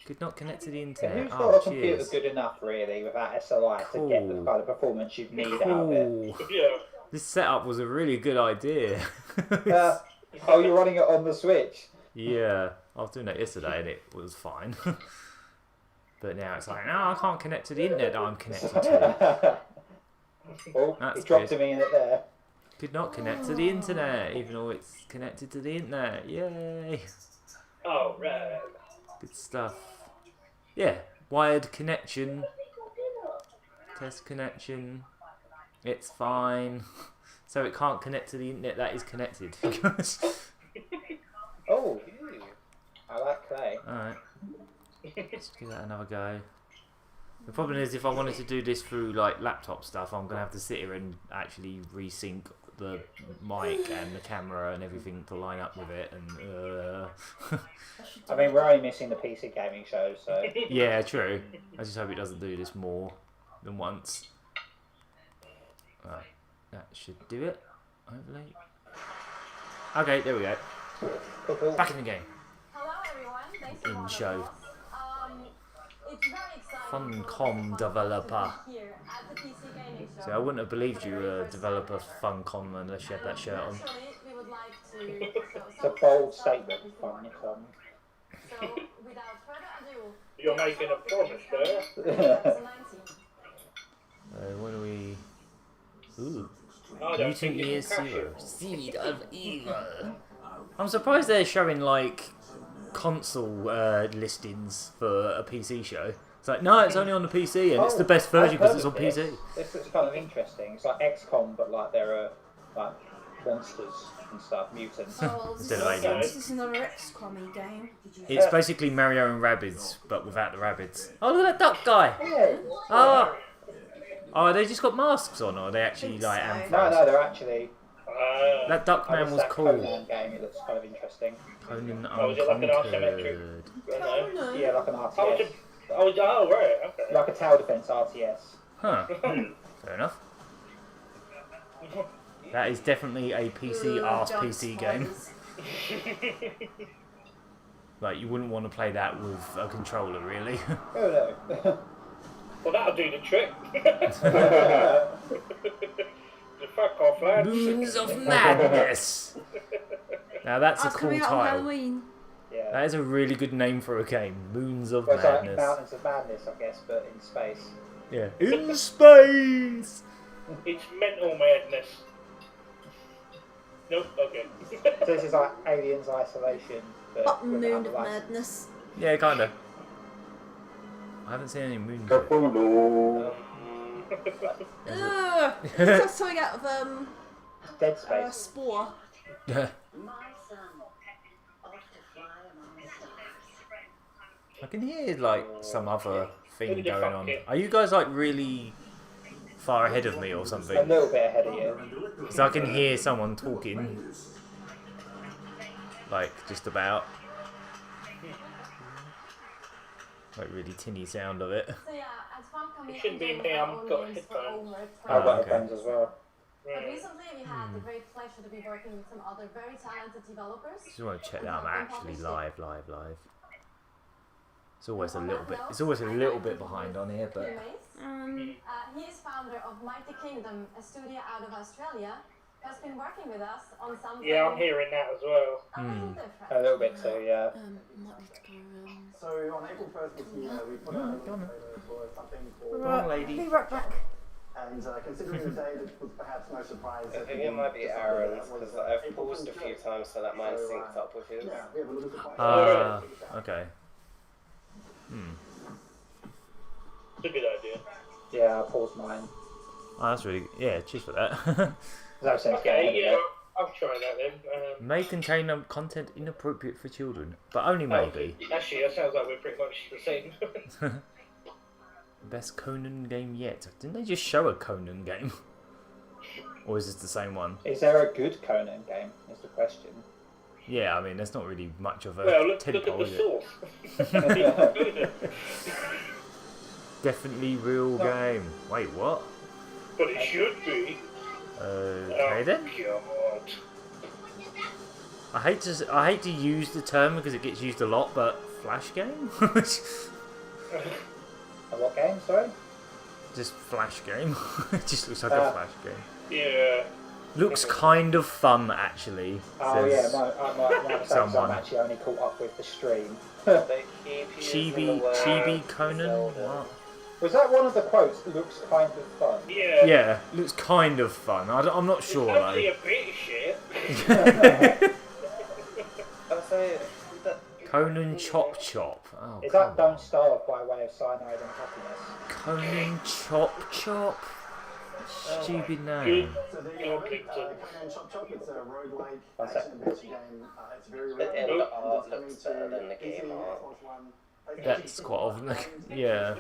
Could not connect to the internet. Who's got Oh, a computer cheers. good enough, really, without SLI to get the Cool. kind of performance you'd need out of it? Cool. Yeah. This setup was a really good idea. Oh, you're running it on the Switch? Yeah, I was doing that yesterday and it was fine. But now it's like, no, I can't connect to the internet that I'm connected to. Oh, That's it dropped good. a minute there. Could not connect to the internet, even though it's connected to the internet. Yay! Oh, right. Good stuff. Yeah, wired connection. Test connection. It's fine. So it can't connect to the internet that is connected. Oh, I like clay. Alright. Let's give that another go. The problem is if I wanted to do this through like laptop stuff, I'm going to have to sit here and actually resync the mic and the camera and everything to line up with it. And I mean, we're only missing the PC gaming show, so... yeah, true. I just hope it doesn't do this more than once. Right, that should do it, hopefully. Okay, there we go. Cool. Back in the game. Hello everyone, thanks for In joining show. us. It's very exciting Funcom developer. to be here at the PC Gaming Show. See, I wouldn't have believed you were a developer Funcom unless you had that shirt on. Naturally, we would like to show It's a bold statement, Funcom. So, without further ado, You're making a promise there. 2019. What do we... Ooh. I don't Mutant think you Year can cash Zero. it. Seed of Evil. I'm surprised they're showing like console listings for a PC show. It's like, no, it's only on the PC and it's the best version because it's on PC. This looks kind of interesting. It's like XCOM, but like there are like monsters and stuff, mutants. Oh, Instead of aliens. this is another XCOM game. It's basically Mario and Rabbids, but without the rabbits. Oh, look at that duck guy! Yeah. Oh, they just got masks on, or are they actually like amphibians? No, they're actually... That Duckman was that cool. Conan game, it looks kind of interesting. Conan Oh, is it like an Unconquered. Conan? Yeah, like an RTS. Oh, right, okay. Like a tower defense RTS. Huh. Fair enough. That is definitely a PC arse PC game. Like, you wouldn't want to play that with a controller, really. Oh no. Well, that'll do the trick. The fuck off, lads. Moons of Madness! Now that's a That's cool coming out on title. Halloween. Yeah. That is a really good name for a game. Moons of Well, it's like Madness. Mountains of Madness, I guess, but in space. Yeah. In space! It's mental madness. Nope, okay. So this is like Aliens Isolation, but Up with Moon of ambulance. Madness. Yeah, kinda. I haven't seen any moons yet. Ugh! That's something out of Dead Space. Spore. I can hear like some other thing Maybe going fuck on. it. Are you guys like really far ahead of me or A something? little bit ahead of you. So I can hear someone talking. Like, just about. Like, really tinny sound of it. So yeah, at Funcom It shouldn't be me, I've got games for headphones. over 20 I've got okay. headphones as well. But recently we had the great pleasure to be working with some other very talented developers. Just want to check that I'm actually live. It's always a little bit behind on here, but He is founder of Mighty Kingdom, a studio out of Australia, who has been working with us on something Yeah, I'm hearing that as well. a little different. A little bit too, yeah. Might need to go, So on April 1st this year, we put out a trailer for something called... Right, be right back. And considering the day, it was perhaps no surprise. I think it might be Aaron's, because I've paused a few times so that mine synced up with his. Yeah, we have a little bit okay. It's a good idea. Yeah, I paused mine. Oh, that's really yeah. Cheers for that. Okay, yeah, I'll try that then. May contain content inappropriate for children, but only maybe. Actually, that sounds like we're pretty much the same. Best Conan game yet. Didn't they just show a Conan game? Or is this the same one? Is there a good Conan game? Is the question. Yeah, I mean, there's not really much of a look at the source. Definitely real game. Wait, what? But it should be. Okay then. God. I hate to use the term because it gets used a lot, but flash game. What game? Sorry. Just flash game. It just looks like a flash game. Yeah. Looks kind of fun, actually. Oh yeah, my someone. I'm actually only caught up with the stream. Chibi Conan? What? Was that one of the quotes? Looks kind of fun. Yeah. Yeah, looks kind of fun. I'm not sure though. It's only a bit of shit. Conan Chop Chop. Oh, Is that Don't Starve by way of Cyanide and Happiness? Conan Chop Chop? Stupid name. So there you go. Conan Chop Chop. It's a roguelike action adventure game. It's very rare. Looks better than the game art. That's quite often. Yeah.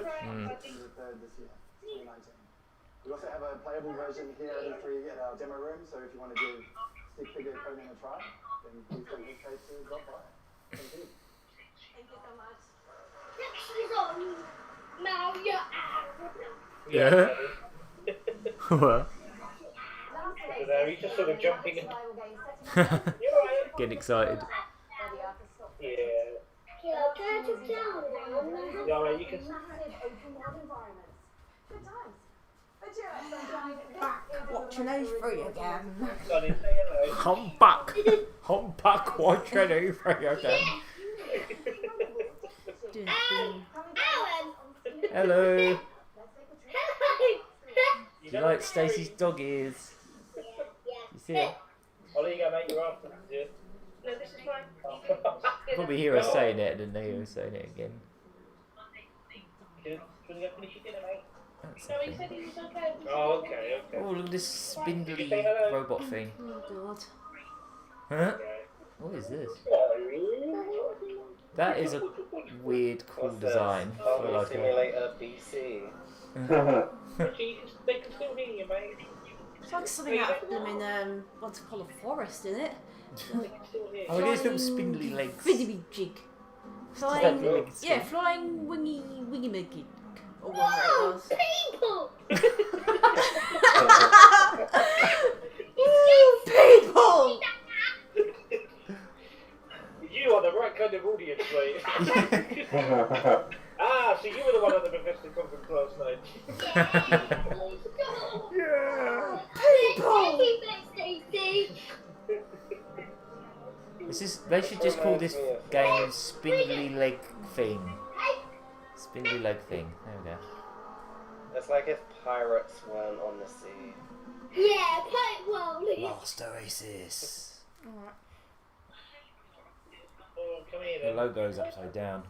We also have a playable version here at E3 at our demo room. So if you want to give Stick Figure Conan a try, then please don't hesitate to drop by. Thank you. Thank you so much. Now you're out. Yeah. What? There, he's just sort of jumping in. Getting excited. Yeah. Yeah, Yeah, you can. Watching E3 again. I'm back. I'm back watching E3 again. Hello. Do you like Stacey's doggies? You see it? Oh, there you go, mate. You're after. Yeah. No, this is fine. Probably hear us saying it and then they hear us saying it again. Do you want to go finish your dinner, mate? No, he said he was okay. Oh, okay, okay. Oh, look at this spindly robot thing. Oh god. Huh? What is this? That is a weird, cool design. For like Simulator BC. They can still hear you, mate. It's like something out of them in what's it called, a forest, isn't it? Oh, it is little spindly legs. Fiddy jig. Flying, yeah, flying wingy maggie. Or whatever it was. People! People! You are the right kind of audience, mate. So you were the one at the Bethesda conference last night. Yeah. This is. They should just call this game Spindly Leg Thing. Spindly Leg Thing. There we go. It's like if pirates weren't on the sea. Yeah, quite well. Lost Oasis. Alright. Oh, come here The then. logo's upside down.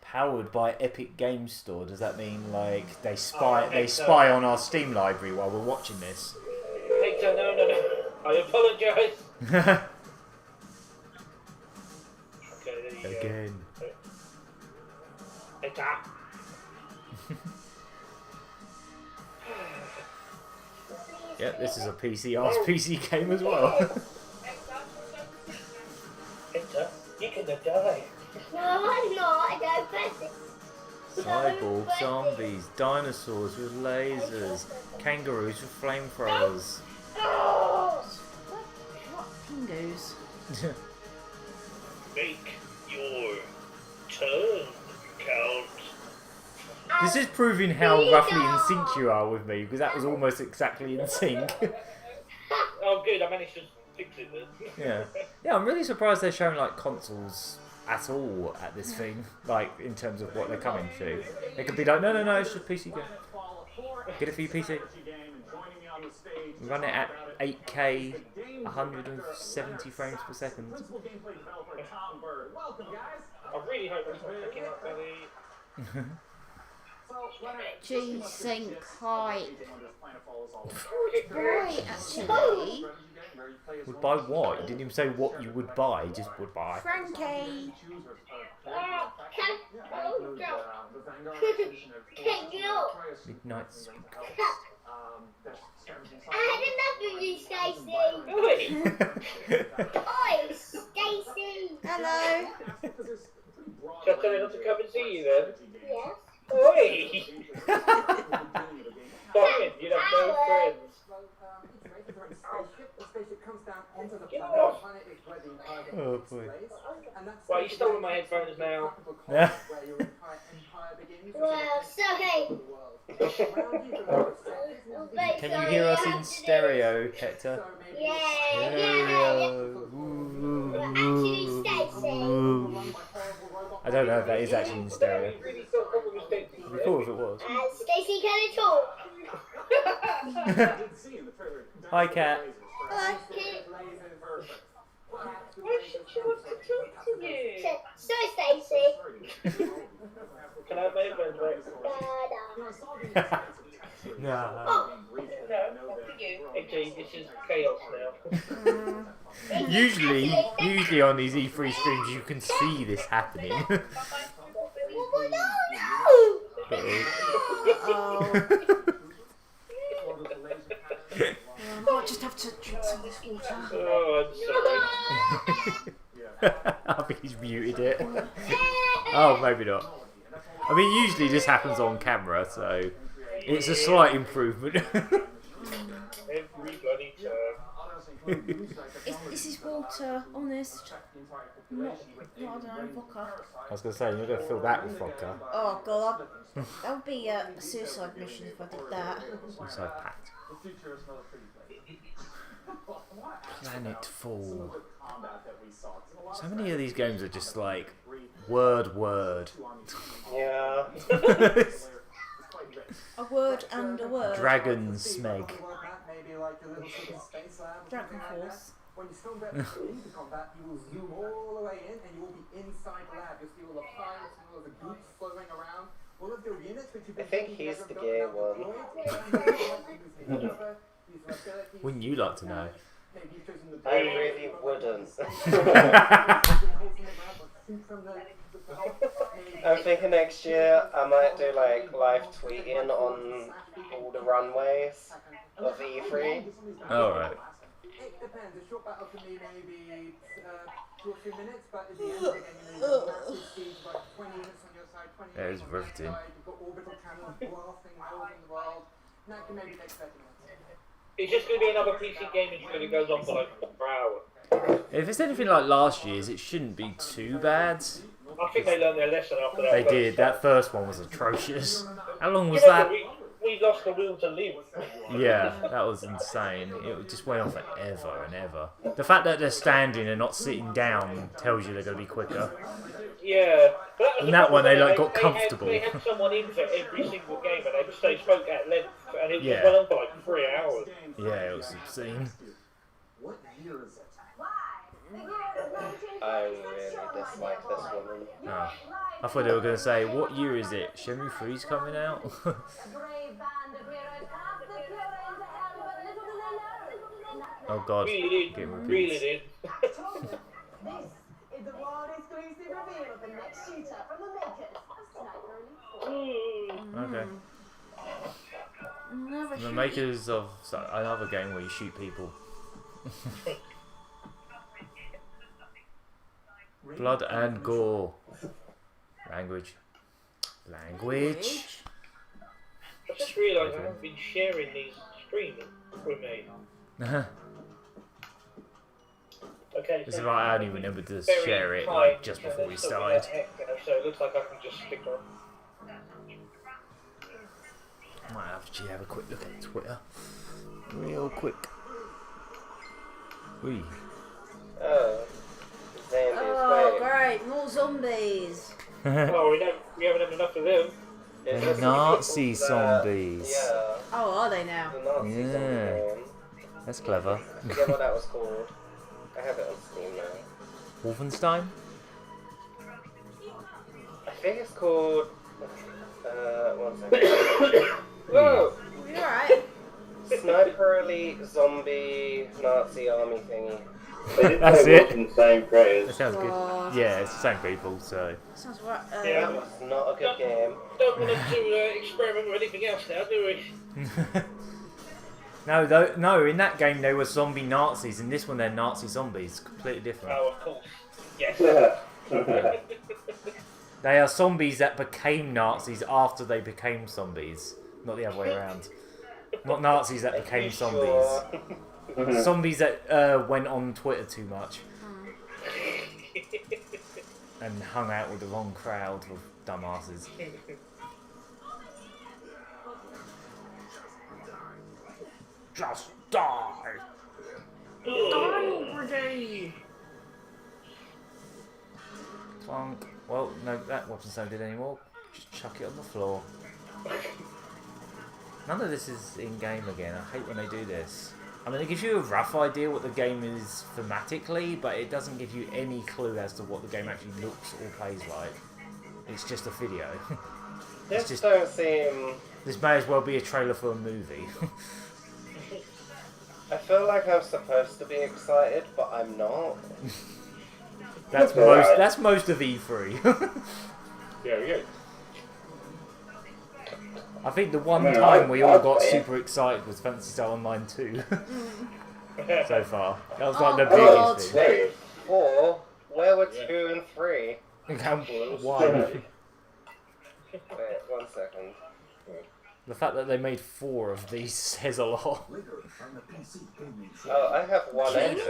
Powered by Epic Games Store. Does that mean like they spy on our Steam library while we're watching this? Hector, no. I apologise. Okay, there you Again. go. Hector. Yep, this is a PC game as well. Hector, you're gonna die. No, I'm not. I don't press it. Cyborg zombies, dinosaurs with lasers, kangaroos with flamethrowers. What pingoes? Make your turn, Count. This is proving how roughly in sync you are with me, because that was almost exactly in sync. Oh, good. I managed to fix it then. Yeah, I'm really surprised they're showing like consoles at all at this thing, like in terms of what they're coming to. They could be like, no, it's just PC game. Get it for your PC. Run it at 8K, 170 frames per second. Principal gameplay developer Tom Bird. Welcome, guys. I really hope it's not picking up any. G-Sync height. Boy, actually. Would buy what? You didn't even say what you would buy, you just would buy. Frankie. Midnight Speak. I had enough of you, Stacey. Oi, Stacey. Hello. Shall I tell her not to come and see you then? Yes. Oi! Fine, you'd have no friends. Get off! Oh boy. Right, you stolen my headphones now. Well, so hey. Can you hear us in stereo, Hector? Yeah. Actually, Stacey. I don't know if that is actually in stereo. It'd be cool if it was. Stacey, can I talk? Hi, Cat. Hello. Why should she want to talk to you? So, Stacey. Can I have my headphones back? Nah. Oh. Actually, this is chaos now. Usually on these E3 streams you can see this happening. I just have to drink some of this water. Oh, I'm sorry. I think he's muted it. Oh, maybe not. I mean, usually this happens on camera, so it's a slight improvement. Every bloody time. This is water, honest. Not I don't know, vodka. I was going to say, you're going to fill that with vodka. Oh god, that would be a suicide mission if I did that. Suicide pact. Planet Fall. So many of these games are just like word. Yeah. A word and a word. Dragon Smeg. Dragon Force. When you still get into combat, you will zoom all the way in and you will be inside the lab. You'll see all the pilots and all the groups floating around. All of your units which you've been I think he's the gay one. Wouldn't you like to know? I really wouldn't. I'm thinking next year I might do like live tweeting on all the runways of E3. Alright. It depends. A short battle can be maybe 2 or 3 minutes, but at the end of the game, you know, massive siege, like 20 units on your side, 20 That is units on riveting. your side. You've got orbital cannons blasting holes in the world. And that can maybe take 30 minutes. It's just going to be another PC gaming show that goes on for like 4 hours. If it's anything like last year's, it shouldn't be too bad. I think they learned their lesson after that. They did. That first one was atrocious. How long was Do you remember that? We lost the will to live. Yeah, that was insane. It just went on forever and ever. The fact that they're standing and not sitting down tells you they're going to be quicker. Yeah. But And that one, they like got comfortable. They had someone in for every single game and they spoke at length and it Yeah. just went on for like 3 hours. Yeah, it was obscene. What year is it? I really dislike this woman. Oh. I thought they were going to say, what year is it? Shenmue 3's coming out? Oh god, Really getting did. repeats. Really did. This is the world exclusive reveal of the next shooter from the makers of Sniper Elite 4. The makers of another game where you shoot people. Blood and gore. Language. I just realised I haven't been sharing these streams with me. Okay, It's so like I only remembered to very share it tight, like just and before then we still started. be that heck, so it looks like I can just stick on. I might actually have a quick look at Twitter. Real quick. Wee. Oh. Oh, great, more zombies. Oh, we haven't had enough of them. The Nazi zombies. Yeah. Oh, are they now? The Nazi Yeah. zombie one. That's clever. I forget what that was called. I have it on Steam now. Wolfenstein? I think it's called... one second. Whoa! You alright? Sniper Elite Zombie Nazi Army thingy. That's it. The same creators. That sounds good. Yeah, it's the same people, so. Sounds right. That was not a good game. Don't want to experiment with anything else now, do we? No, in that game they were zombie Nazis, in this one they're Nazi zombies. Completely different. Oh, of course. Yes. They are zombies that became Nazis after they became zombies. Not the other way around. Not Nazis that became zombies. Zombies that went on Twitter too much. And hung out with the wrong crowd of dumbasses. Just die! Die already! Clunk. Well, no, that weapon's no good anymore. Just chuck it on the floor. None of this is in-game again. I hate when they do this. I mean, it gives you a rough idea what the game is thematically, but it doesn't give you any clue as to what the game actually looks or plays like. It's just a video. This just don't seem... This may as well be a trailer for a movie. I feel like I'm supposed to be excited, but I'm not. That's most of E3. Yeah, we go. I think the one time we all got super excited was Fantasy Star Online 2. So far. That was like the biggest thing. 4? Where were 2 and 3? Why? Wait, 1 second. The fact that they made 4 of these says a lot. Oh, I have 1 and 2.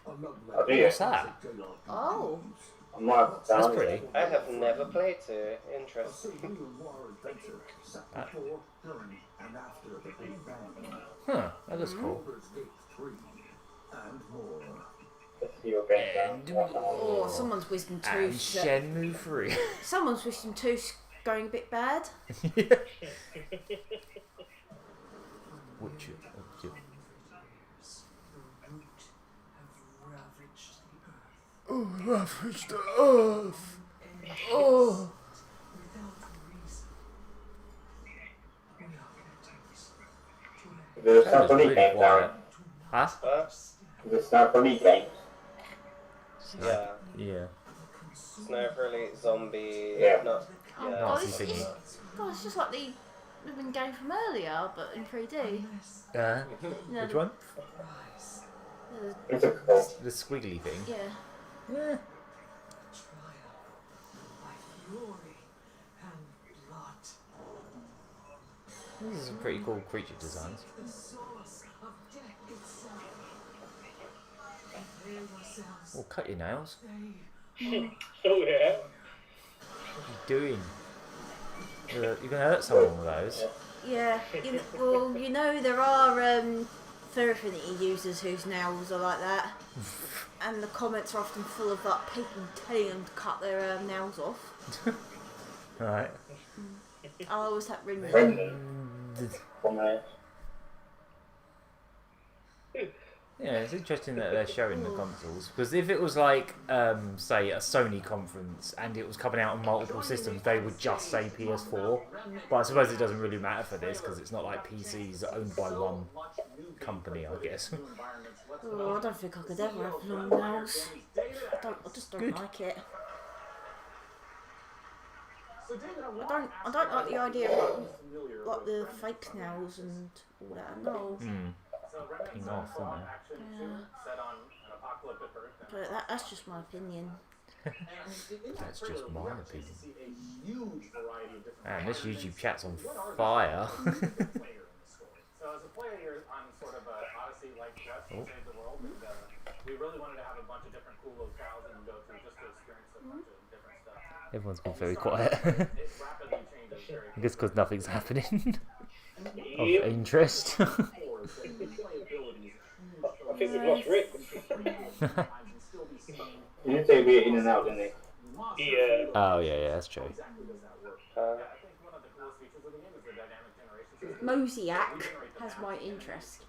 What's that? Oh. That's pretty. I have never played 2. Interesting. Huh, that looks cool. Oh, someone's Wisdom And Tooth. Shenmue 3. Someone's Wisdom Tooth going a bit bad. Which ravaged the earth. Oh. The Symphony game, Darren. Huh? The Symphony game. Yeah. Yeah. Sniper Elite Zombie... Yeah. No. Oh, Yeah. God, it's just like the living game from earlier, but in 3D. Yeah. Which one? The squiggly thing. Yeah. Yeah. These are some pretty cool creature designs. Oh, cut your nails. Oh yeah. What are you doing? You're gonna hurt someone with those. Yeah. Well, you know there are Affinity users whose nails are like that, and the comments are often full of like people telling them to cut their nails off. Right. I always have ring. Yeah, it's interesting that they're showing the consoles, because if it was like, say, a Sony conference and it was coming out on multiple systems, they would just say PS4. But I suppose it doesn't really matter for this, because it's not like PCs owned by one company, I guess. Oh, I don't think I could ever have long nails. I just don't like it. I don't like the idea of like the fake nails and all that. No. Ping off, don't they? Yeah. But that's just my opinion. That's just my opinion. Man, this YouTube chat's on fire. So as a player, you're on sort of an odyssey like Just to save the world, and we really wanted to have a bunch of different cool locales and go through just to experience a bunch of different stuff. Everyone's been very quiet. I guess because nothing's happening of interest. I think we've lost Rick. You did say we're in and out, didn't they? Yeah. Oh, yeah, that's true. Mosaic has my interest.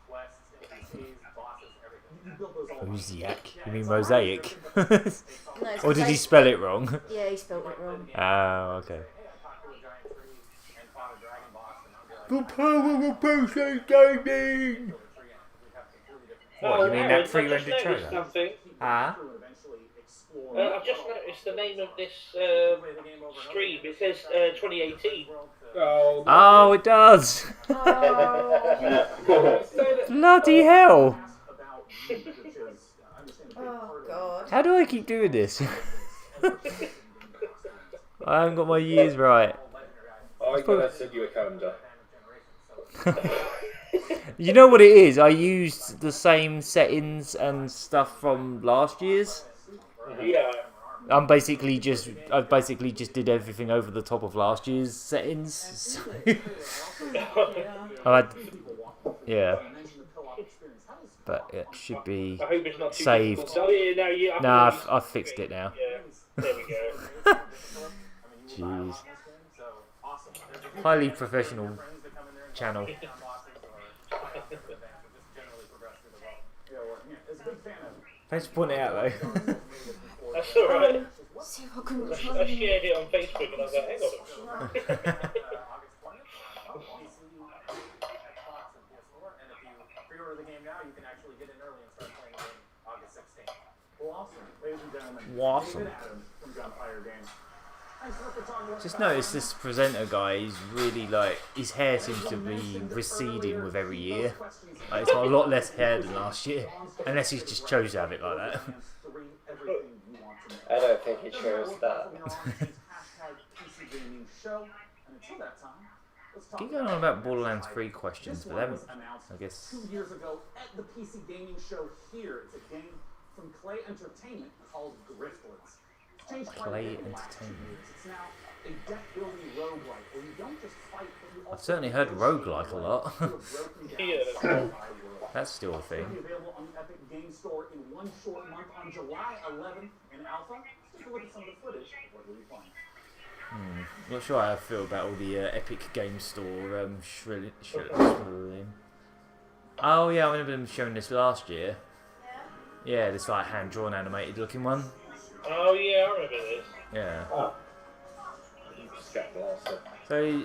Mosaic? You mean mosaic? No, Or did he spell it wrong? Yeah, he spelled it wrong. Oh, okay. The power of PC gaming! What, you mean that pre-rendered trailer? Ah? I've just noticed the name of this stream. It says 2018. Oh, it does! Bloody hell! Oh god. How do I keep doing this? I haven't got my years right. I'm gonna send you a calendar. You know what it is? I used the same settings and stuff from last year's. Yeah. I basically just did everything over the top of last year's settings. Yeah. But it should be saved. Nah, I've fixed it now. Yeah, there we go. Jeez. Highly professional channel. Thanks for pointing it out though. That's alright. See if I can I shared it on Facebook and I was like, hang on a minute. Awesome. Just noticed this presenter guy, he's really like, his hair seems to be receding with every year. Like, it's got a lot less hair than last year. Unless he just chose to have it like that. I don't think he chose that. Keep going on about Borderlands 3 questions, but they haven't, I guess. 2 years ago at the PC Gaming Show here. It's a game from Clay Entertainment called Griftlets. It's changed quite a Clay bit in the last 2 Entertainment. years. It's now a deck-building roguelike where you don't just fight, but you also I've certainly heard roguelike a lot. Yeah. That's still a thing. It's gonna be available on the Epic Game Store in one short month on July 11 in alpha. Let's take a look at some of the footage of what we'll be playing. Not sure how I feel about all the Epic Game Store shrilling. Oh yeah, I remember them showing this last year. Yeah, this like hand-drawn animated looking one. Oh yeah, I remember this. Yeah. Oh. So,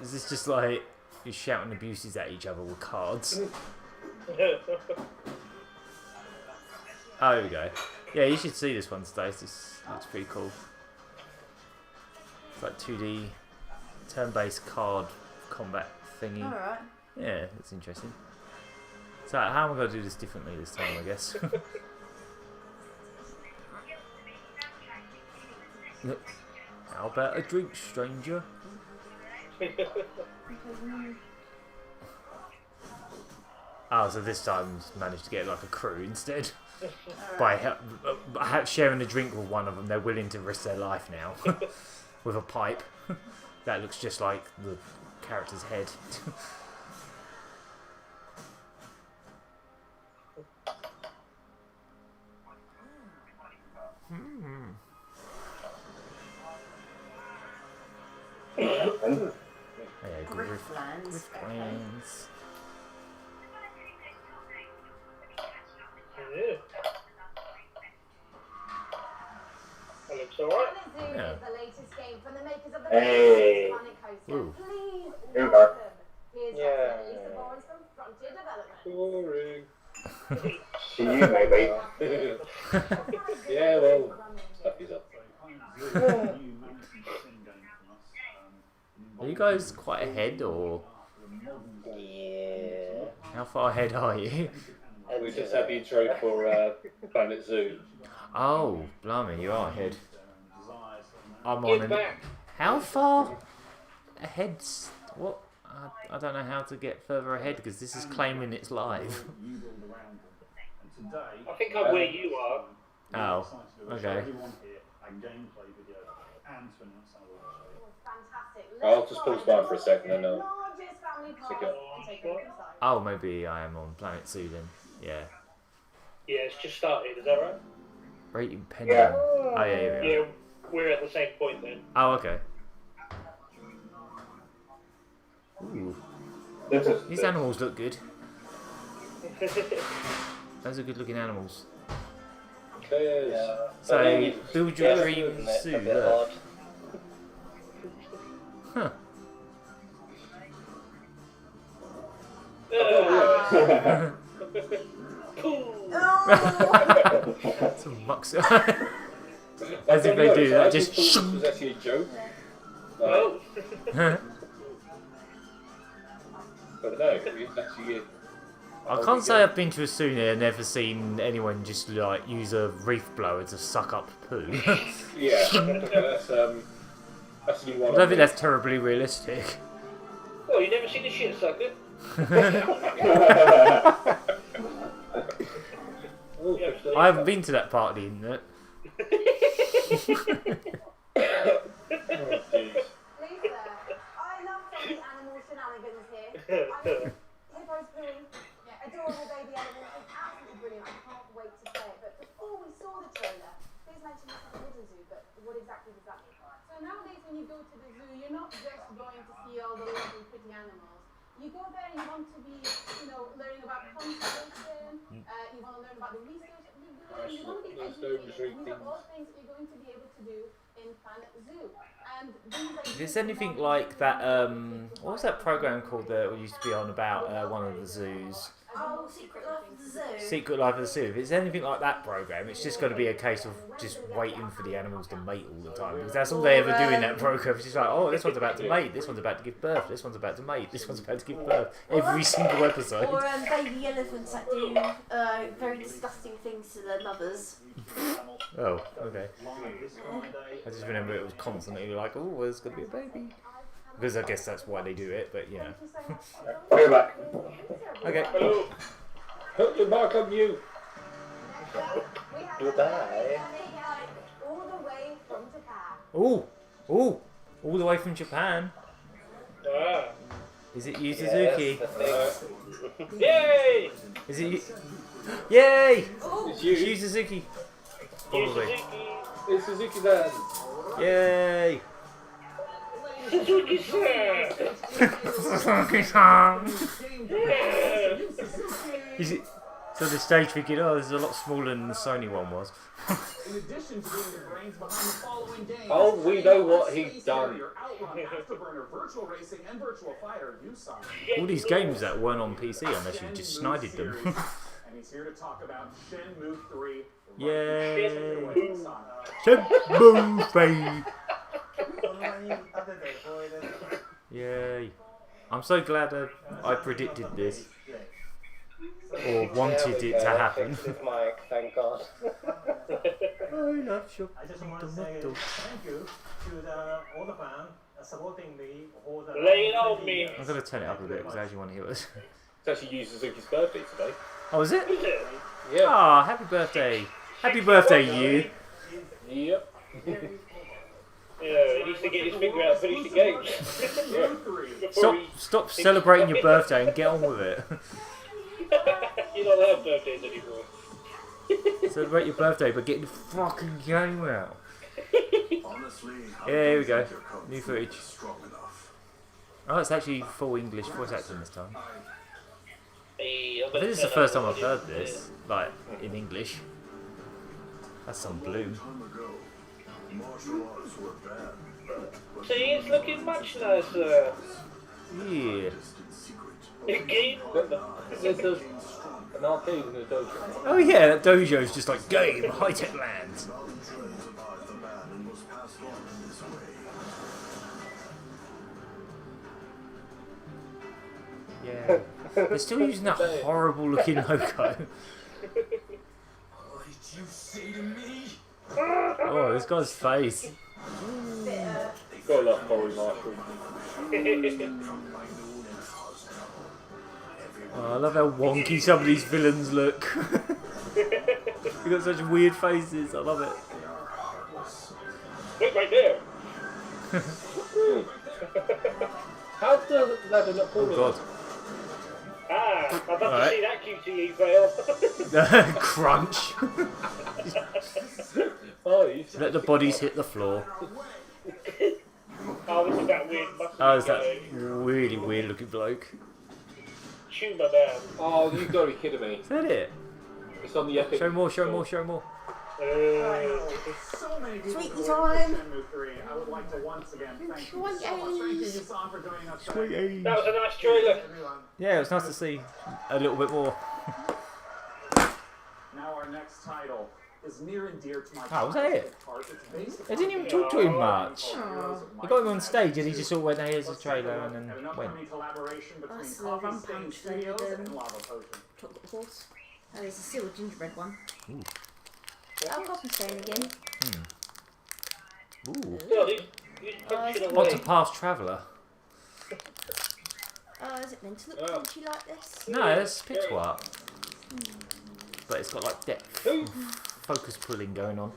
is this just like you're shouting abuses at each other with cards? Oh, here we go. Yeah, you should see this one, Stace. This looks pretty cool. It's like 2D turn-based card combat thingy. Alright. Yeah, it's interesting. So, how am I going to do this differently this time, I guess? How about a drink, stranger? Oh, so this time managed to get like a crew instead. By sharing a drink with one of them, they're willing to risk their life now. With a pipe. That looks just like the character's head. Grifflands. Yeah. That looks alright. Yeah. The latest game from the makers of the Hey. Ooh. Please Here we welcome. go. Here's Yeah. Lisa Bourne from Frontier Development. Boring. To you, maybe. Yeah, well, stuff is up. Are you guys quite ahead, or Yeah. how far ahead are you? We just had the intro for Planet Zoo. Oh, blimey, you are ahead. I'm Get on. back. How far ahead? What? I don't know how to get further ahead because this is claiming it's live. I think I'm where you are. Oh, okay. I'll just pause by for a second and I'll check it. Oh, maybe I am on Planet Zoo then. Yeah. Yeah, it's just started, is that right? Rating pending. Yeah. Oh yeah, here we are. Yeah, we're at the same point then. Oh, okay. Ooh. These animals look good. Those are good looking animals. Yeah. So, build your Yeah, dream isn't it? zoo. A bit Look. odd. Huh. Some mucks. As if they do that, just. It was actually a joke. No. But no, it's actually. I can't say I've been to a Sunni and never seen anyone just like use a reef blower to suck up poo. Yeah, that's a new one. I don't think that's terribly realistic. Oh, you never seen a shit sucker? I haven't been to that part of the internet. Lisa, I love some of the animal shenanigans here. I mean, Hippo's pooing, adorable baby animal, is absolutely brilliant. I can't wait to play it. But before we saw the trailer, please mention this is a hidden zoo, but what exactly does that mean? So nowadays when you go to the zoo, you're not just going to see all the lovely pretty animals. You go there and you want to be, learning about conservation, you want to learn about the research that you do, and you want to be educated. These are all things that you're going to be able to do in Planet Zoo. And If it's anything like that, what was that program called that we used to be on about one of the zoos? Oh, Secret Life of the Zoo. Secret Life of the Zoo. If it's anything like that program, it's just going to be a case of just waiting for the animals to mate all the time, because that's all they ever do in that program. It's just like, oh, this one's about to mate, this one's about to give birth, this one's about to mate, this one's about to give birth. Every single episode. Or baby elephants that do very disgusting things to their mothers. Oh, okay. I just remember it was constantly like, oh, there's going to be a baby. Because I guess that's why they do it, but yeah. Go back. Okay. Hello. Put your mark on you. Goodbye. All the way from Japan. Oh, oh, all the way from Japan. Ah. Is it Yu Suzuki? Yay! Is it Yu? Yay! It's you. It's Yu Suzuki. Probably. It's Suzuki-san. Yay! Suzuki-san! Suzuki-san! Is it? So the stage figured, oh, this is a lot smaller than the Sony one was. In addition to being the brains behind the following games, Oh, we know what he's done. Afterburner, Virtual Racing, and Virtual Fighter, All these games that weren't on PC unless you just snided them. And he's here to talk about Shenmue III. Yay! Shenmue 3! Yay! I'm so glad I predicted this. Or wanted it to happen. Fix his mic, thank God. I love shop. I just want to say thank you to all the fans supporting me. Lay it on me. I'm going to turn it up a bit because I actually want to hear it. It's actually Yu Suzuki's birthday today. Oh, is it? Yeah. Ah, happy birthday. Happy birthday, you. Yep. Yeah, he needs to get his finger out and finish the game. Stop celebrating your birthday and get on with it. You don't have birthdays anymore. Celebrate your birthday, but get the fucking game out. Honestly, Yeah, here we go. New footage. Oh, it's actually full English voice acting this time. Hey, I think this is the first time I've heard this, like, in English. That's some bloom. See, it's looking much nicer. Yeah. Game. There's an arcade in the dojo. Oh yeah, that dojo's just like game, high-tech lands. Yeah. They're still using that horrible looking logo. What did you say to me? Oh, this guy's face. Gotta love Corey Marshall. Oh, I love how wonky some of these villains look. They've got such weird faces, I love it. Wait right there. How does that not pull Oh god. Ah, I'd love to Alright. see that QTE fail. Crunch. Oh, you Let the bodies hit the floor. Oh, this is that weird muscle. Oh, is that really weird looking bloke? Chew my man. Oh, you've got to be kidding me. Is that it? It's on the Epic. Show more, show more, show more. So many people Sweet who time. Shenmue 3. I would like to once again thank you so much. Thank you, Yusan, for joining us today. Sweet. That was a nice trailer. Yeah, it was nice to see a little bit more. Now our next title is near and dear to my Oh, was that it? heart. It's based They didn't even talk to him much. They got him on stage and he just sort of went, hey, here's a trailer, and then an went. upcoming collaboration between That's the Coffee Rum Stain Punch Studios flavoured, and Lava Potion. chocolate horse. And there's a sealed gingerbread one. Ooh. Oh, Coffee Stain again. Ooh. What's a past traveller? Is it meant to look punchy like this? No, it's pixel art. But it's got like depth. Focus pulling going on.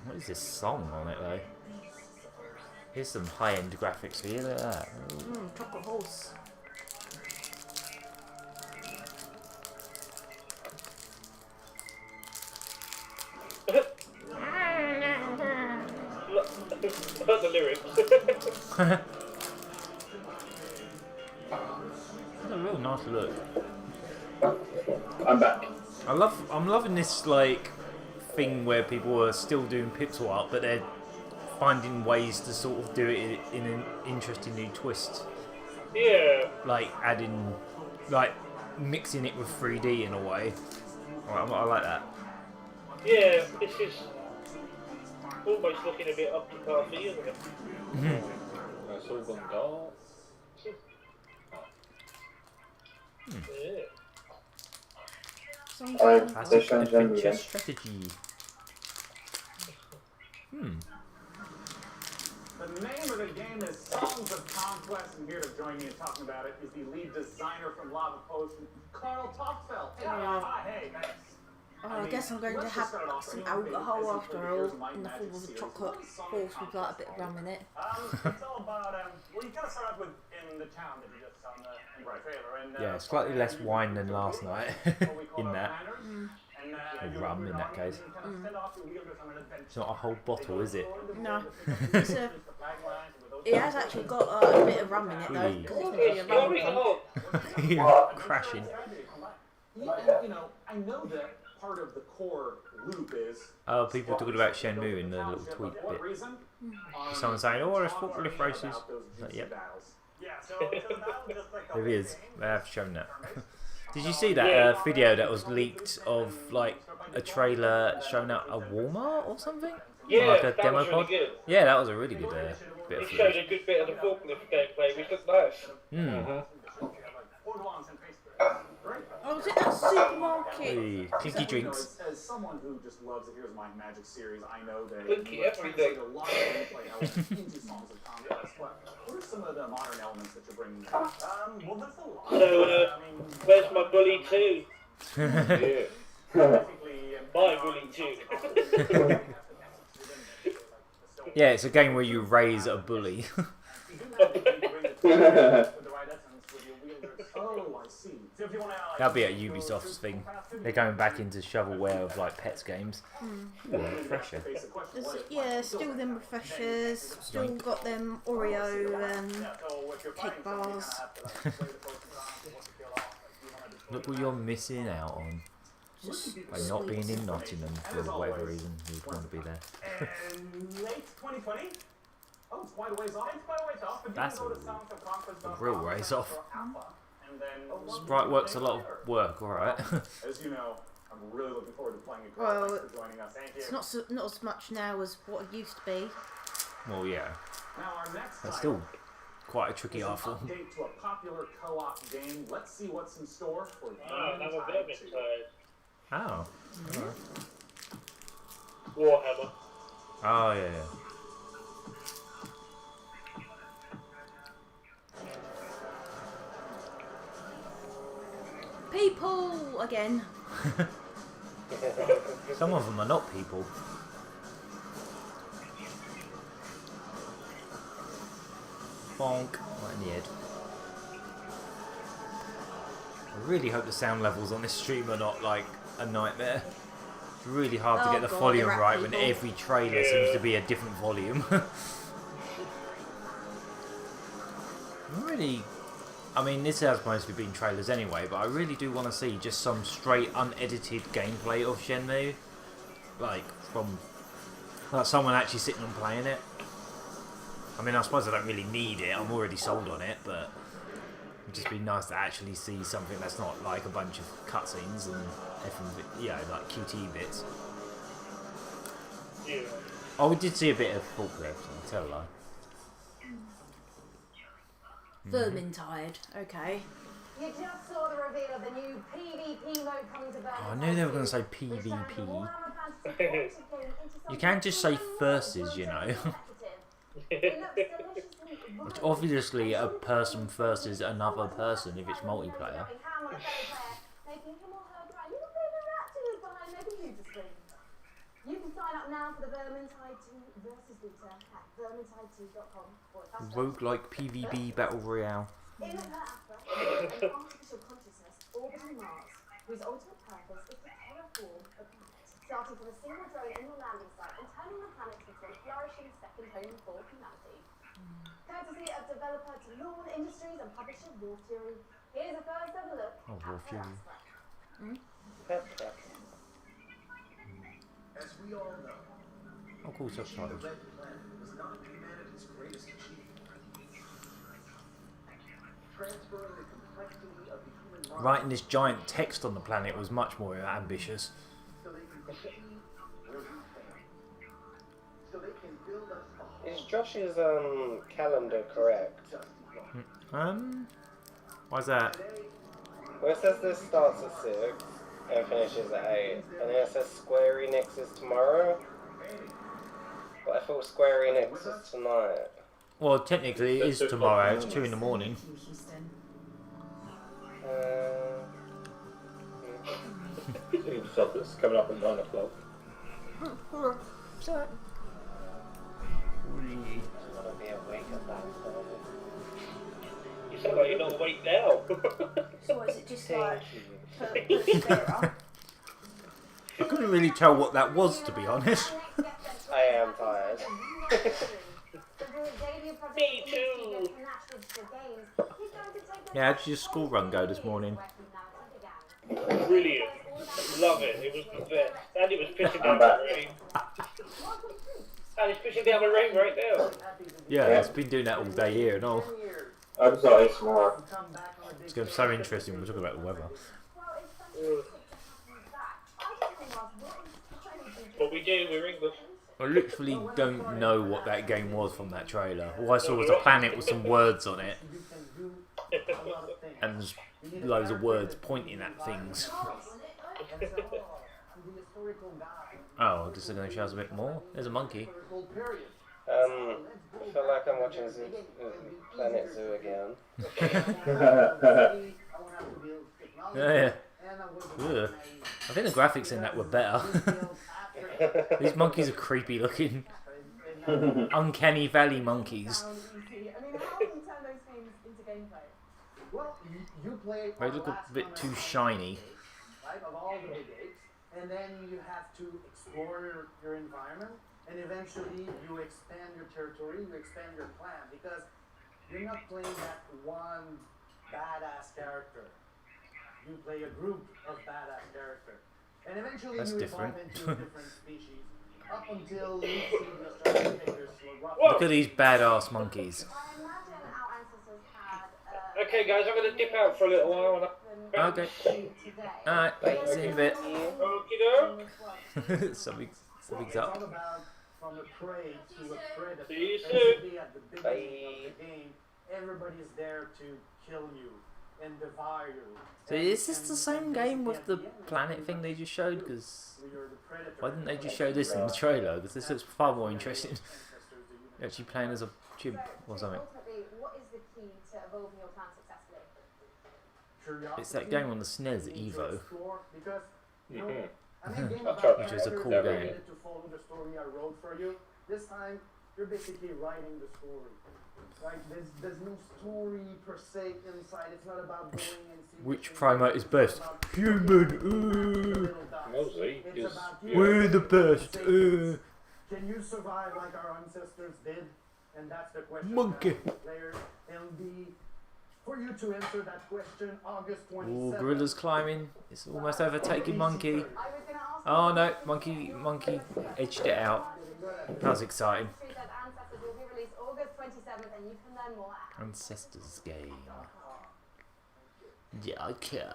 What is this song on it though? Here's some high-end graphics for you, look at that. Chocolate horse. About the lyrics. That's a real nice look. I'm back. I'm loving this like thing where people are still doing pixel art, but they're finding ways to sort of do it in an interesting new twist. Yeah. Like adding, like mixing it with 3D in a way. I like that. Yeah, this is almost looking a bit up to par for you, isn't it? That's all gone dark. Yeah. Classic adventure strategy. The name of the game is Songs of Conquest, and here to join me in talking about it is the lead designer from Lava Potion, Carl Toxfeld. Hey, thanks. I guess I'm going to have some alcohol after all, in the form of a chocolate horse with like a bit of rum in it. It's all about, well, you kind of start off with in the town that you just saw in the trailer. And, Yeah, slightly less wine than last night in that. Or rum in that case. It's not a whole bottle, is it? No. It has actually got a bit of rum in it though, because it's meant to be a rum pump. Yeah, crashing. Yeah, you know, I know that part of the core loop is... Oh, people talking about Shenmue in the little tweet bit. Someone saying, oh, there's forklift races. Yep. There is. They have shown that. Did you see that video that was leaked of like a trailer showing out a Walmart or something? Yeah, like a that demo was really pod? good. Yeah, that was a really good bit of It footage. showed a good bit of the forklift gameplay, which looked nice. Oh, was it that supermarket? Hey, Clinky drinks. As someone who just loves the Here's My Magic series, I know that Clinky you everything. translate a lot of gameplay elements into Songs of Conquest, but what are some of the modern elements that you're bringing back? Well, there's a lot. So, where's my bully 2? My bully 2. Yeah, it's a game where you raise a bully. Oh, I see. So if you want to, That'll be at Ubisoft's thing. They're going back into shovelware of like pets games. Ooh, refresher. Yeah, still them refreshers, still got them Oreo cake bars. Look what you're missing out on. Just by not being in Nottingham for whatever reason you'd want to be there. Late 2020? Oh, it's quite a ways off. It's quite a ways off. But That's you can go to Songs of Conquest a real ways off. and then Sprite work's a lot of work, alright. As you know, I'm really looking forward to playing it. Well, Thanks for joining us. Thank you. it's not as much now as what it used to be. Well, yeah. Now our next That's title still quite a tricky is an art form. update to a popular co-op game. Let's see what's in store for Another Vermin side. Oh. Warhammer. Oh, yeah, yeah. People again. Some of them are not people. Bonk. Right in the head. I really hope the sound levels on this stream are not like a nightmare. It's really hard to get the volume right when every trailer seems to be a different volume. I'm really I mean, this has mostly been trailers anyway, but I really do want to see just some straight unedited gameplay of Shenmue. Like, from someone actually sitting and playing it. I mean, I suppose I don't really need it, I'm already sold on it, but it'd just be nice to actually see something that's not like a bunch of cutscenes and like QTE bits. Yeah. Oh, we did see a bit of forklift, I'll tell a lie. Vermintide, okay. You just saw the reveal of the new PvP mode coming to Oh, I knew they were going to say PvP. You can't just say versus, you know. It's obviously a person versus another person if it's multiplayer. You can sign up now for the Vermintide 2 versus beta at vermintide2.com. Roguelike PvP Battle Royale. In her after, an artificial consciousness orbiting Mars, whose ultimate purpose is to terraform a planet, starting from a single drone in your landing site and turning the planet into a flourishing second home for humanity. Courtesy of developer Lawn Industries and publisher War Fury, here's a first ever look at War Fury. As we all know, Oh, cool subtitles. the Red Planet was not humanity's greatest achievement. Transferring the complexity of the human mind Writing this giant text on the planet was much more ambitious. so they can see where we fail. So they can build us a Is Josh's calendar correct? Why's that? Well, it says this starts at 6 and finishes at 8, and then it says Square Enix is tomorrow. But I thought Square Enix is tonight. Well, technically it is tomorrow. It's 2 in the morning. It's coming up at 9 o'clock. Sorry. You sound like you're not awake now. So is it just like per I couldn't really tell what that was, to be honest. I am tired. Me too. Yeah, how did your school run go this morning? Brilliant. Love it. It was the best. And it was pissing down the rain. And it's pissing down the rain right now. Yeah, it's been doing that all day here and all. I'm sorry, it's more. It's going to be so interesting when we talk about the weather. But we do, we're English. I literally don't know what that game was from that trailer. All I saw was a planet with some words on it. And just loads of words pointing at things. Oh, this is going to show us a bit more. There's a monkey. I feel like I'm watching Planet Zoo again. Yeah. Ugh. I think the graphics in that were better. These monkeys are creepy looking. Uncanny Valley monkeys. I mean, how do you turn those things into gameplay? Well, you play They look a bit too shiny. right, of all the big apes, and then you have to explore your environment, and eventually you expand your territory, you expand your clan, because you're not playing that one badass character. You play a group of badass characters. And eventually That's you different. evolve into a different species, up until you see the Australian figures rough. Look at these badass monkeys. Okay, guys, I'm going to dip out for a little while. Okay. Alright, see you in a bit. Okie Something's It's up. all about from a prey to a predator. See you soon. Basically, at the beginning of the game, everybody's there to kill you and devour you. So is this the same game with the planet thing they just showed? Because why didn't they just show this in the trailer? Because this looks far more interesting. You're actually playing as a chimp or something. Ultimately, what is the key to evolving your clan successfully? It's that game on the SNES, Evo. Because, you know, I Mm-hmm. made a game Which about is a cool characters game. to follow the story I wrote for you. This time, you're basically writing the story. Right? There's no story per se inside. It's not about going and seeing Which primate is best? Human. Mostly, It's about you. We're the best. Can you survive like our ancestors did? And that's the question. Monkey. Players, and the For you to answer that question, August 27th. Ooh, gorilla's climbing. It's almost overtaking Monkey. Oh no, Monkey edged it out. That was exciting. Ancestors game. Yeah, I can.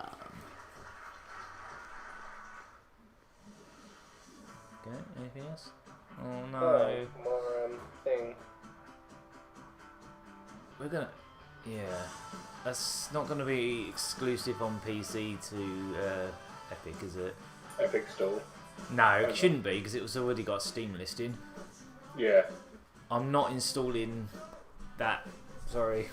Okay, anything else? Oh no. More thing. We're gonna. Yeah. That's not gonna be exclusive on PC to Epic, is it? Epic Store. No, it shouldn't be because it was already got Steam listing. Yeah. I'm not installing that. Sorry.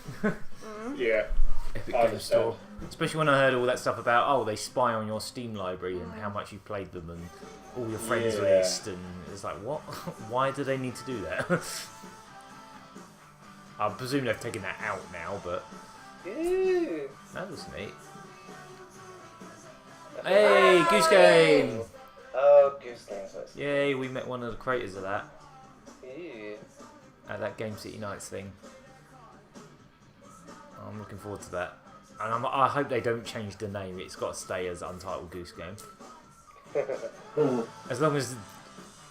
Yeah. Epic Game Store. Especially when I heard all that stuff about they spy on your Steam library and how much you played them and all your friends list, and it's like, what? Why do they need to do that? I presume they've taken that out now, but that was neat. Hey, Goose Game! Oh, Goose Game. Yay, we met one of the creators of that. Ew. At that Game City Nights thing. I'm looking forward to that. And I hope they don't change the name. It's got to stay as Untitled Goose Game. As long as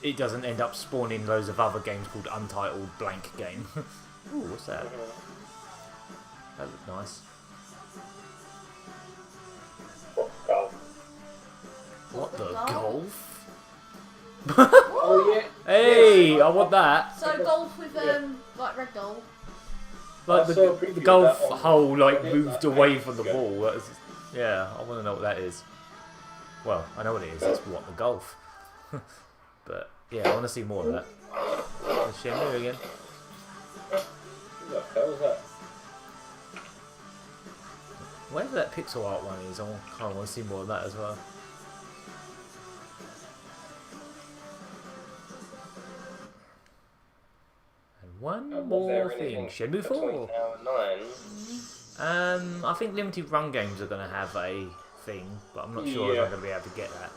it doesn't end up spawning loads of other games called Untitled Blank Game. Ooh, what's that? That looked nice. What the golf? Oh yeah. Hey, I want that. So golf with like ragdoll. Like the golf hole like moved away from the ball. That's, yeah, I want to know what that is. Well, I know what it is. It's what the golf. But yeah, I want to see more of that. There's Shenmue again. What the hell was that? Whatever that pixel art one is, I kind of want to see more of that as well. And one more thing, Shenmue 4. I think limited run games are going to have a thing, but I'm not sure if I'm going to be able to get that.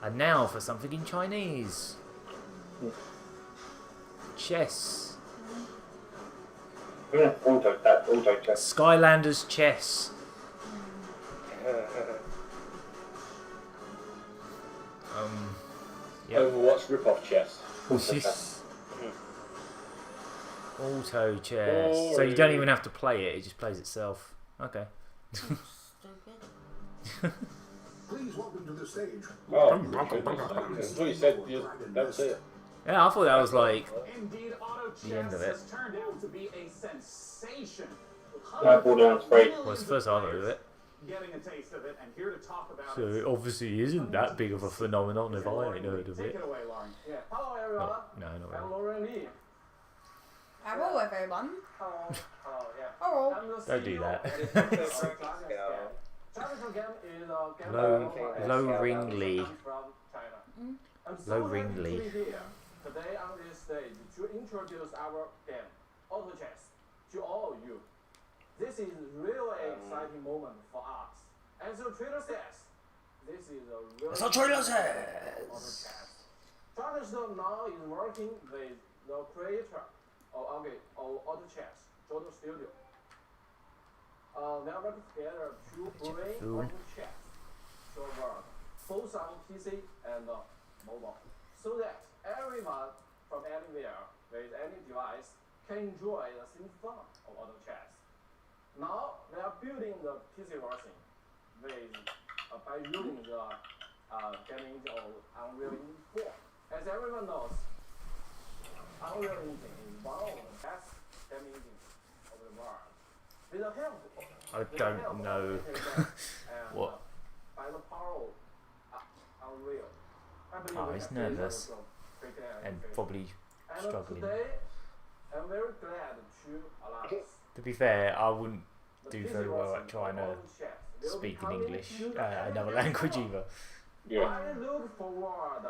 And now for something in Chinese. Chess. Skylanders chess. Yep. Overwatch rip-off chess. Auto chess. So you don't even have to play it, it just plays itself. Okay. Please welcome to the stage. Oh, that's what you said. That was it. Yeah, I thought that was like Indeed, auto the end of it. has turned out to be a sensation. Well, it's the first I've heard of it. Getting a taste of it, and here to talk about So it obviously isn't that big of a phenomenon if I ain't heard of Take it. it away, Lauren. Yeah. Hello everyone. No, not I'm really. Lauren Lee. Hello everyone. Hello. Oh yeah. Hello. I'm the Don't do CEO that. of the Chinese game is a game Low Ringley. from China. I'm Low so happy to Ringley. be here today on this stage to introduce our game, Auto Chess, to all of you. This is really an exciting moment for us. As the trailer says, this is a really As the trailer Auto says. Chess. China now is working with the creator of Auto Chess, Jodo Studio. They are working together to bring Auto Chess to the world, both on PC and mobile, so that everyone from anywhere with any device can enjoy the same fun of Auto Chess. Now they are building the PC version with by using the game engine of Unreal Engine 4. As everyone knows, Unreal Engine is one of the best game engines of the world. With the help I don't know what. by the power of Unreal. I believe Oh, we he's can nervous prepare and everything. probably And struggling. today, I'm very glad to announce To be fair, I wouldn't do very well at trying to speak in English, another language either. Yeah. I look forward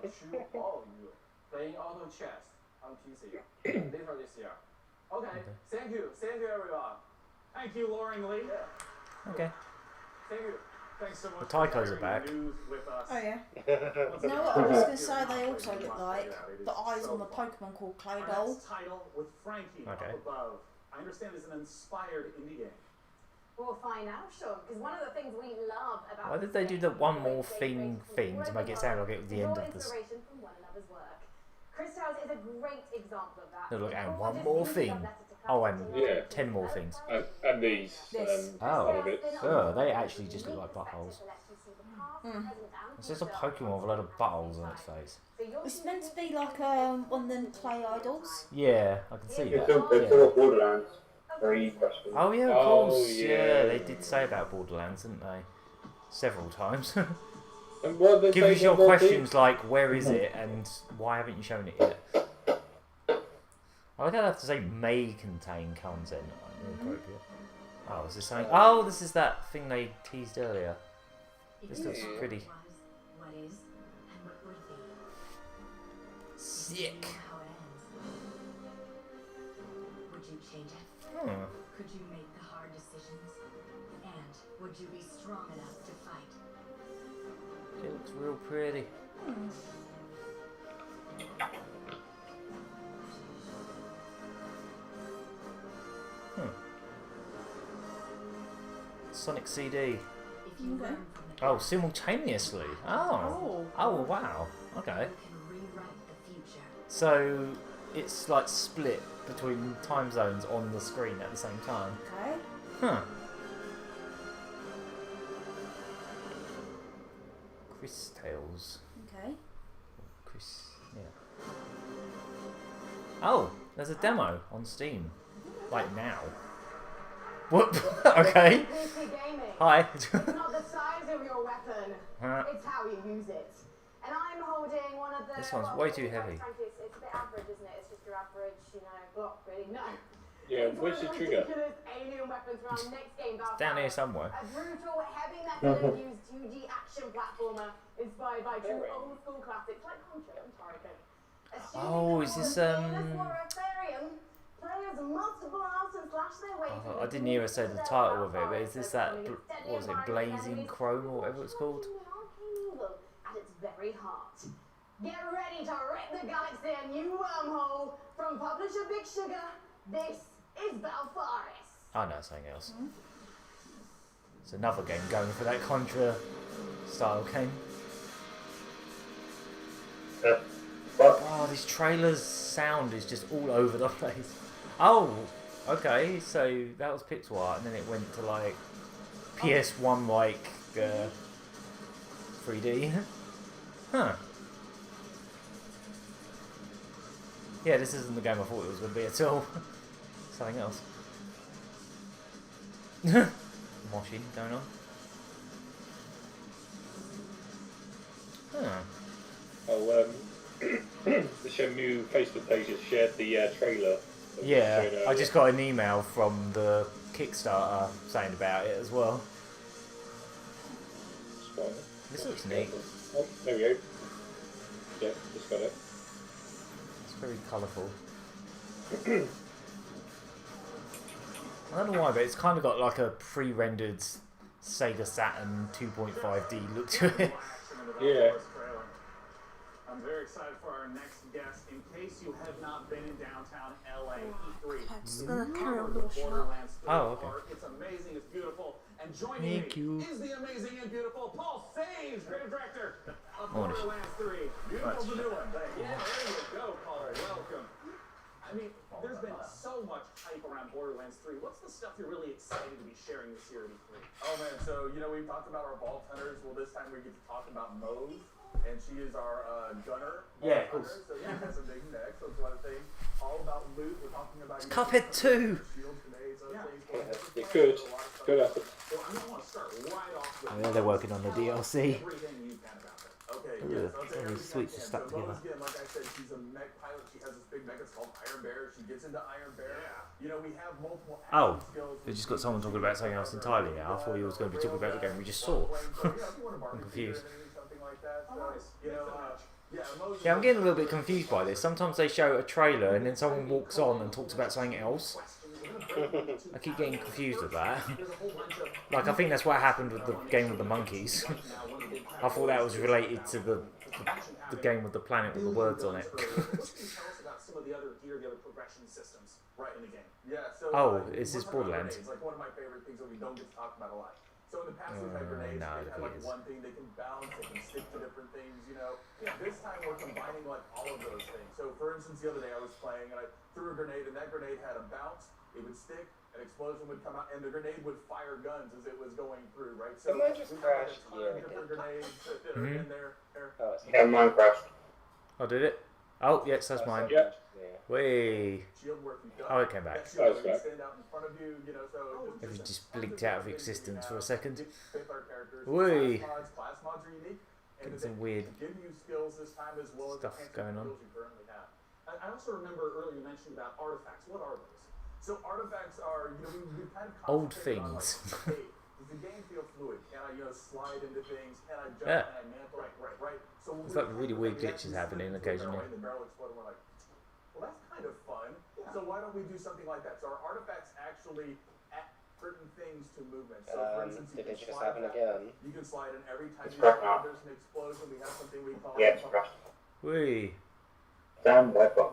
to all of you playing Auto Chess on PC later this year. Okay, thank you everyone. Thank you, Lauren Lee. Yeah. Okay. Thank you. Thanks so much The Tychos are back. Oh yeah. You know what I was going to say they also look like? The eyes on the Pokemon called Clay Doll. Title with Frankie Okay. up above. I understand is an inspired indie game. We'll find out, sure. Because one of the things we love about Why did they do the one more thing to make it sound like it was the end of this? inspiration from one another's work. Crystals is a great example of that. No, look, and one more thing. Oh, and Yeah. 10 more things. And these. Other bits. Oh, they actually just look like buttholes. It's just a Pokemon with a load of buttholes on its face. It's meant to be like one of them clay idols. Yeah, I can see that. It's all Borderlands. Very frustrating. Oh yeah, of course. Yeah, they did say about Borderlands, didn't they? Several times. And what they Give say us your about questions like, where is it and why haven't you shown it yet? I like how they have to say may contain content. Inappropriate. Oh, is this something? Oh, this is that thing they teased earlier. This looks pretty. What is and what would be. Sick. How it ends. Would you change it? Could you make the hard decisions? And would you be strong enough to fight? It looks real pretty. Sonic CD. If you learn from the Oh, simultaneously. Oh. Oh, wow. Okay. you can rewrite the future. So it's like split between time zones on the screen at the same time. Okay. Huh. Chris Tales. Okay. Chris. Yeah. Oh, there's a demo on Steam. Like now. What? Okay. PC gaming. Hi. It's not the size of your weapon, it's how you use it. And I'm holding one of the... This one's way too heavy. Frankly, it's a bit average, isn't it? It's just your average, block, really. No. Yeah, It's where's one the of trigger? ridiculous alien weapons from our next game, It's down here somewhere. a brutal, heavy metal used 2D action platformer inspired by true old school classics like Contra and Toriko. Oh, is this Players must blast and slash their way through I didn't hear her say the title of it, but is this that, what was it, Blazing Chrome or whatever it's called? At its very heart. Get ready to rip the galaxy a new wormhole from publisher Big Sugar. This is Balfaris. Oh no, something else. It's another game going for that Contra style game. Oh, this trailer's sound is just all over the place. Oh, okay, so that was pixel art and then it went to like PS1 like 3D. Huh. Yeah, this isn't the game I thought it was going to be at all. Something else. Moshing going on. Huh. Oh, the Shenmue Facebook page has shared the trailer. Yeah, I just got an email from the Kickstarter saying about it as well. This looks neat. Oh, there we go. Yeah, just got it. It's very colourful. I don't know why, but it's kind of got like a pre-rendered Sega Saturn 2.5D look to it. Yeah. I'm very excited for our next guest. In case you have not been in downtown LA, E3. It's gonna carry on the shot. Oh, okay. It's amazing, it's beautiful. And joining me is the amazing and beautiful Paul Saves, creative director of Borderlands 3. Beautiful the new one. Yeah, there you go, Paul. Welcome. I mean, there's been so much hype around Borderlands 3. What's the stuff you're really excited to be sharing this year at E3? Oh man, so we've talked about our vault hunters. Well, this time we get to talk about Mose, and she is our gunner. Yeah, of course. So yeah, that's a big neck. So it's one of the things all about loot. We're talking about Cuphead 2. shield grenades, other things. It could. Could happen. So I'm going to want to start right off with Oh yeah, they're working on the DLC. everything you can about it. Okay, Ugh, yes, all these sweets are stuck so together. Mose, again, like I said, she's a mech pilot. She has this big mech. It's called Iron Bear. She gets into Iron Bear. Yeah. We have multiple Oh, action skills. we just got someone talking about something else entirely now. I thought you was going to be talking about the game we just saw. I'm confused. Yeah, I'm getting a little bit confused by this. Sometimes they show a trailer and then someone walks on and talks about something else. I keep getting confused with that. Like, I think that's what happened with the game with the monkeys. I thought that was related to the game with the planet with the words on it. What can you tell us about some of the other progression systems right in the game? Yeah, so Oh, is this Borderlands? It's like one of my favorite things that we don't get to talk about a lot. So in the past, we've had grenades. No, they have like one thing they can bounce, they can stick to different things, you know. This time we're combining like all of those things. So for instance, the other day I was playing and I threw a grenade and that grenade had a bounce, it would stick, an explosion would come out, and the grenade would fire guns as it was going through, right? So I just crashed here. different grenades that are in there. Yeah, Minecraft. Oh, did it? Oh, yes, that's mine. Yeah. Wait. Oh, it came back. That was back. Stand out in front of you, you know, so If you just blinked out of existence for a second. with our characters. Whee! Class mods are unique. And Getting some weird give you skills this time as well stuff as going on. skills you currently have. I also remember earlier you mentioned about artifacts. What are those? So artifacts are, you know, we've kind of Old concentrated on, things. like, hey, does the game feel fluid? Can I, you know, slide into things? Can I jump? Yeah. Can I mantle? Right. So There's like really weird glitches happening occasionally. the barrel exploded. We're like, well, that's kind of fun. Yeah. So why don't we do something like that? So our artifacts actually add certain things to movement. So for instance, you Did can it just slide happen back. again? You can slide in every time It's you rough slide, now. there's an explosion. We have something we call Yeah, it's rough. Whee! Damn, Pepper.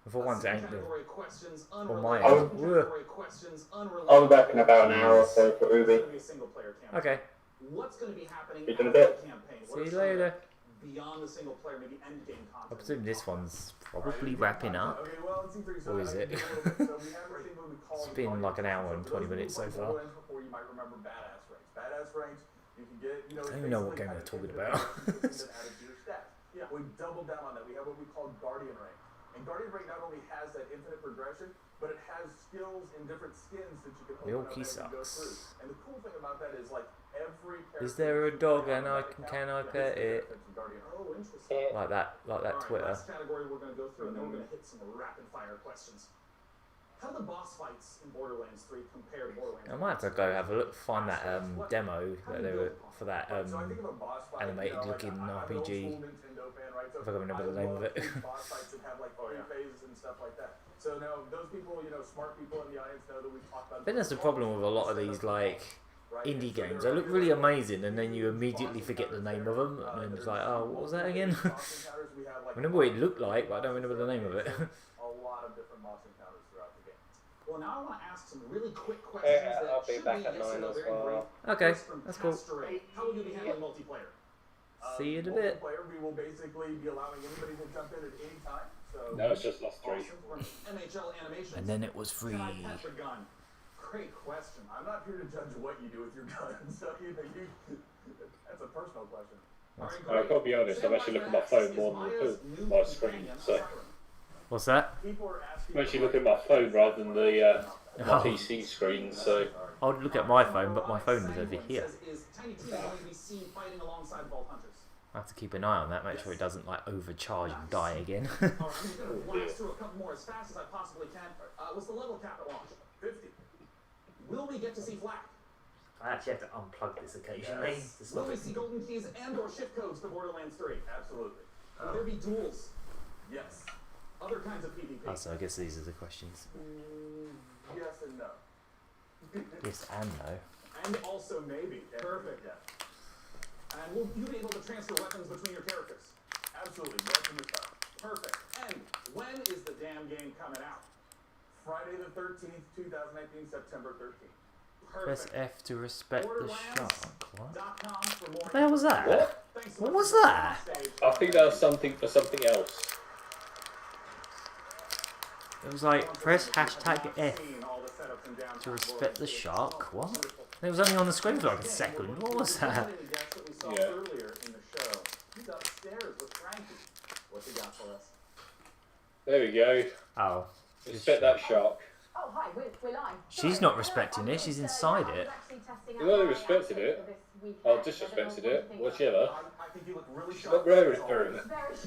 For once, it ain't the. category questions On unrelated. my Oh. end. Category questions unrelated. I'll be back in about an hour or so for Ubi. It's gonna be a single player campaign. Okay. What's going to be happening Speaking after a the bit. campaign? See What you are some later. beyond the single player, maybe end game I content? presume this one's probably wrapping up. Okay, well, it's E3, so Or is I it? can do a little bit. So we have a thing what we call It's been like an hour and 20 minutes so far. Before you might remember badass ranks. Badass ranks, you can get, you know, I don't even know what game they're talking about. Yeah, we doubled down on that. We have what we call Guardian rank. And Guardian rank not only has that infinite progression, but it has skills in different skins that you can open up Milky as you go sucks. through. And the cool thing about that is like every character Is there a you dog have and on I that can I account pet has it? benefits from Guardian. Oh, interesting. Like that Alright, Twitter. last category we're going to go through, and then we're going to hit some rapid fire questions. How do the boss fights in Borderlands 3 compare to Borderlands 2? I might have to go have a look, find that demo that they were for that So I think of a boss fight, animated you know, looking I'm an old RPG. school Nintendo fan, right? So If I can remember the name of it. I love boss fights that have like three phases and stuff like that. So now those people, you know, smart people in the audience know that we've talked about. I think that's the problem with a lot of these like indie games. They look really amazing, and then you immediately forget the name of them, and then it's like, oh, what was that again? I remember what it looked like, but I don't remember the name of it. A lot of different boss encounters throughout the game. Well, now I want to ask some really quick questions that I'll be should back be at answered 9 as very well. brief. Okay, First from that's cool. Pastor Ray. How will you be handling multiplayer? See you in a bit. Multiplayer, we will basically be allowing anybody to jump in at any time. So No, it's just Lost 3. Awesome. From NHL Animations. And then it was free. Can I pet the gun? Great question. I'm not here to judge what you do with your gun. So that's a personal question. I've got to be honest, I'm actually looking at my phone more than my screen. So What's that? I'm actually looking at my phone rather than the my PC screen. So I would look at my phone, but my phone is over here. Is Tiny Tina going to be seen fighting alongside Vault Hunters? I have to keep an eye on that, make sure it doesn't like overcharge and die again. Alright, I'm going to blast through a couple more as fast as I possibly can. What's the level cap at launch? 50. Will we get to see Flak? I actually have to unplug this occasionally. Yes. Will we see golden keys and or shift codes for Borderlands 3? Absolutely. Will there be duels? Yes. Other kinds of PvP? Oh, so I guess these are the questions. Yes and no. Yes and no. And also maybe. Perfect. Yeah. And will you be able to transfer weapons between your characters? Absolutely. Welcome to start. Perfect. And when is the damn game coming out? Friday the 13th, 2019, September 13th. Press Perfect. F to respect the shark. What? .com for more What the hell was that? What? Thanks so What much was for being on that? stage. I think that was something for something else. It was like, press hashtag F to respect the shark. What? It was only on the screen for like a second. What was that? Yeah. Earlier in the show. He's upstairs with Frankie. What's he got for us? There we go. Oh. Respect that shark. Oh, hi, we're live. She's not respecting it, she's inside it. You know they respected it. Oh, disrespected it. Whichever. I think you look really She's sharp. not very very. Very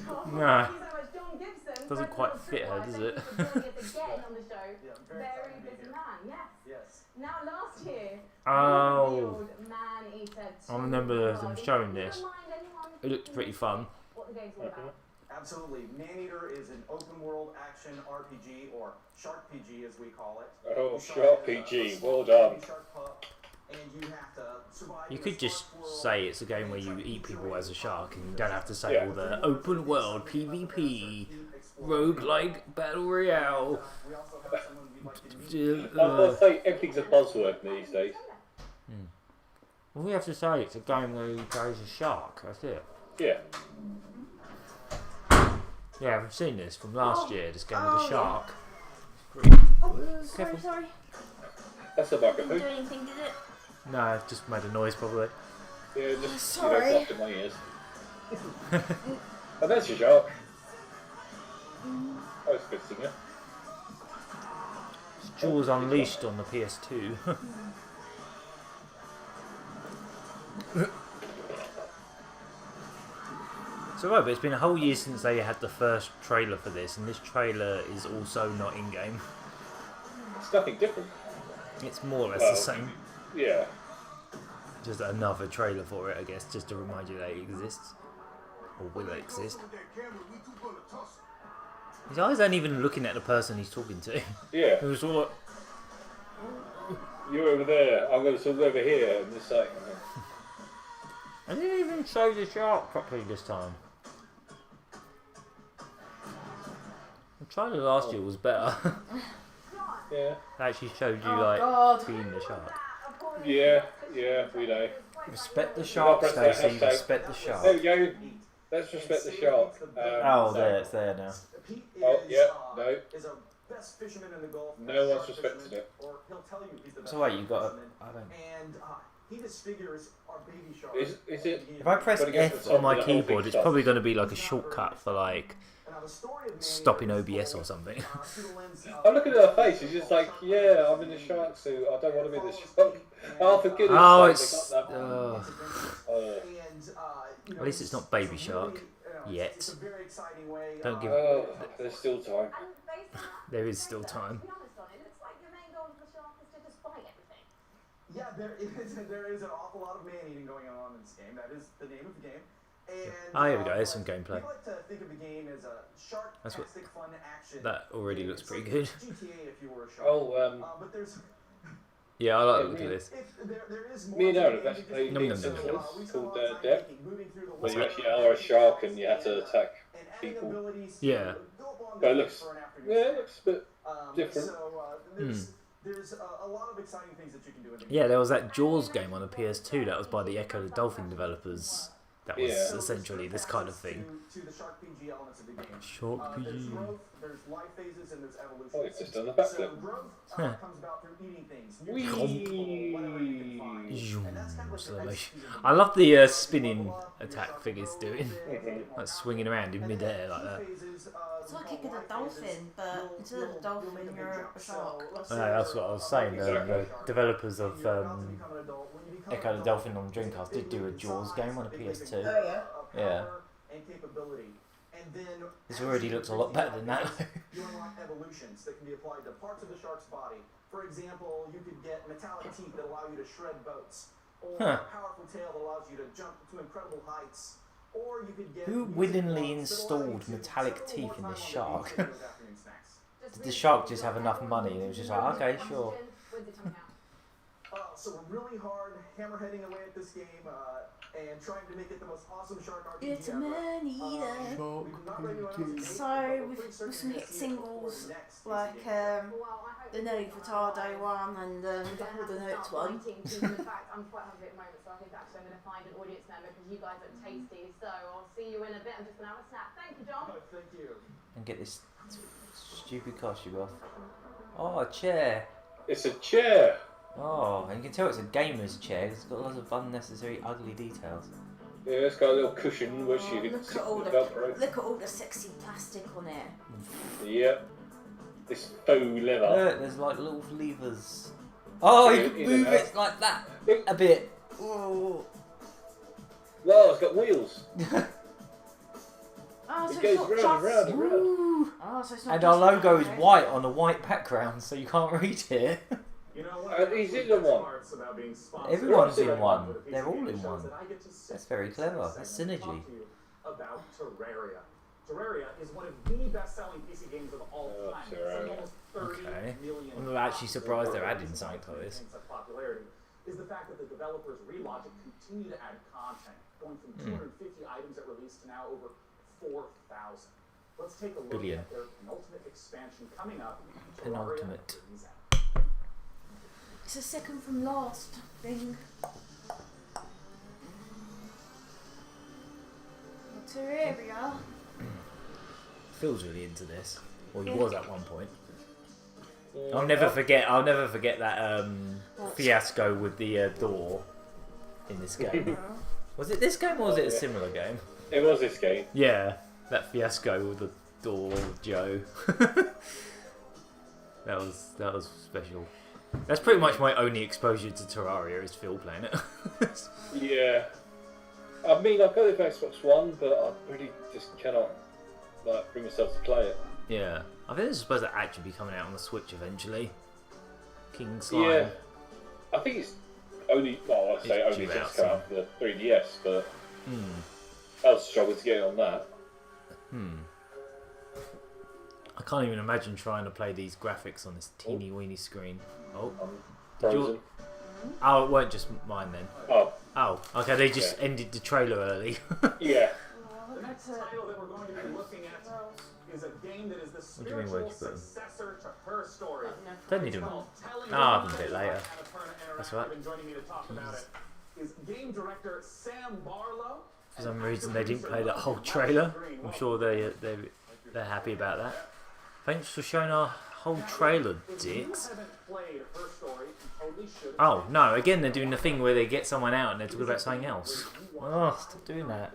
sharp. No. Thank you so much, John Gibson. Doesn't quite fit her, does it? Thank you for joining us again on the show. Yeah, I'm Very excited to be busy here. man, yes. Yes. Now, last year, Oh. you revealed Man-Eater 2. I remember them showing this. Do you remind anyone It looked pretty fun. what the game's all about? Absolutely. Maneater is an open world action RPG, or Shark PG as we call it. Oh, Shark PG, well done. And you have to survive. You could just say it's a game where you eat people as a shark, and you don't have to say all the open world PvP, roguelike battle royale. I would say everything's a buzzword these days. All we have to say it's a game where you play as a shark. That's it. Yeah. Yeah, I've seen this from last year. This game with a shark. Sorry. That's a Didn't microphone. do anything, did it? No, it just made a noise probably. Yeah, just Sorry. blocked in my ears. Oh, there's your shark. That was a good singer. It's Jaws Unleashed on the PS2. So right, but it's been a whole year since they had the first trailer for this, and this trailer is also not in-game. It's nothing different. It's more or less the same. Yeah. Just another trailer for it, I guess, just to remind you that it exists. Or will it exist? His eyes aren't even looking at the person he's talking to. Yeah. It was all like... You're over there, I'm going to talk over here, and this like... I didn't even show the shark properly this time. The trailer last year was better. Yeah. It actually showed you, being the shark. Yeah, we know. Respect the shark, Stacey. Respect the shark. There we go. Let's respect the shark. It's there now. Oh, yeah, no. Best fisherman in the Gulf. No one's respected it. Or he'll tell you he's the best So wait, you got it. fisherman. I don't... And he disfigures our baby shark. Is it? If I press F on my keyboard, it's probably going to be like a shortcut for like stopping OBS or something. I'm looking at her face. She's just like, yeah, I'm in the shark suit. I don't want to be the shark. Oh, for goodness sake, they got that. At least it's not Baby Shark yet. Don't give. There's still time. There is still time. Yeah, there is an awful lot of man-eating going on in this game. That is the name of the game. And, Here we go. There's some gameplay. I like to think of the game as a shark-tastic fun action. That already looks pretty good. GTA if you were a shark. But there's... Yeah, I like the look of this. Me and Aaron have actually played games called Depth, where you actually are a shark and you have to attack people. Yeah. But it looks a bit different. There's a lot of exciting things that you can do in the game. Yeah, there was that Jaws game on the PS2 that was by the Echo the Dolphin developers. That was essentially this kind of thing. To the Shark PG elements of the game. Shark PG. There's growth, there's life phases, and there's evolution. Oh, it's just done the backflip. So growth comes about through eating things. Whatever you can find. And that's kind of what the next season I love the spinning attack thing it's doing. Like swinging around in midair like that. It's like a dolphin, but instead of a dolphin, you're a shark. That's what I was saying. The developers of Echo the Dolphin on Dreamcast did do a Jaws game on a PS2. Oh yeah. Yeah. And capability. And then This already looks a lot better than that. you unlock evolutions that can be applied to parts of the shark's body. For example, you could get metallic teeth that allow you to shred boats, or a powerful tail that allows you to jump to incredible heights. Or you could get Who willingly installed metallic teeth in this shark? Did the shark just have enough money and it was just like, okay, sure. So we're really hard hammerheading away at this game and trying to make it the most awesome shark RPG It's a man-eater. So with some hit singles like the Nelly Furtado one and the Golden Oats one. In fact, I'm quite hungry at the moment, so I think actually I'm going to find an audience member because you guys look tasty. So I'll see you in a bit. I'm just going to have a snack. Thank you, John. Thank you. And get this stupid costume off. Oh, a chair. It's a chair. Oh, and you can tell it's a gamer's chair because it's got lots of unnecessary ugly details. Yeah, it's got a little cushion which you can Look sit at all on the the Velcro. look at all the sexy plastic on it. Yep. This faux leather. Look, there's like little levers. Oh, you can move it like that a bit. Oh. Wow, it's got wheels. Oh, so It it's goes not round just... and round and round. Oh, so it's not And just our logo is okay. white on a white background, so you can't read it. You know, He's in the one. Everyone's in one. They're all in one. That's very clever. That's synergy. About Terraria. Terraria is one of the best-selling PC games of all time. It's almost 30 million. I'm actually surprised they're adding something like this. Popularity is the fact that the developers Relogic continue to add content, going from 250 items at release to now over 4,000. Let's take a look at their penultimate expansion coming up. Penultimate. It's a second from last thing. Terraria. Phil's really into this. Well, he was at one point. I'll never forget that fiasco with the door in this game. Was it this game or was it a similar game? It was this game. Yeah, that fiasco with the door, Joe. that was special. That's pretty much my only exposure to Terraria is Phil playing it. Yeah. I mean, I've got it for Xbox One, but I really just cannot bring myself to play it. Yeah. I think this is supposed to actually be coming out on the Switch eventually. King Slime. Yeah. I think it's only, well, I say only just come out for the 3DS, but I was struggling to get on that. I can't even imagine trying to play these graphics on this teeny weeny screen. Oh, Frozen. Oh, it weren't just mine then. Oh, okay. They just ended the trailer early. Yeah. The next title that we're going to be looking at is a game that is the spiritual successor to Her Story. Don't need them. I'll have them a bit later. That's right. Joining me to talk about it is game director Sam Barlow. For some reason, they didn't play that whole trailer. I'm sure they're happy about that. Thanks for showing our whole trailer, dicks. Oh no! Again, they're doing the thing where they get someone out and they're talking about something else. Oh, stop doing that.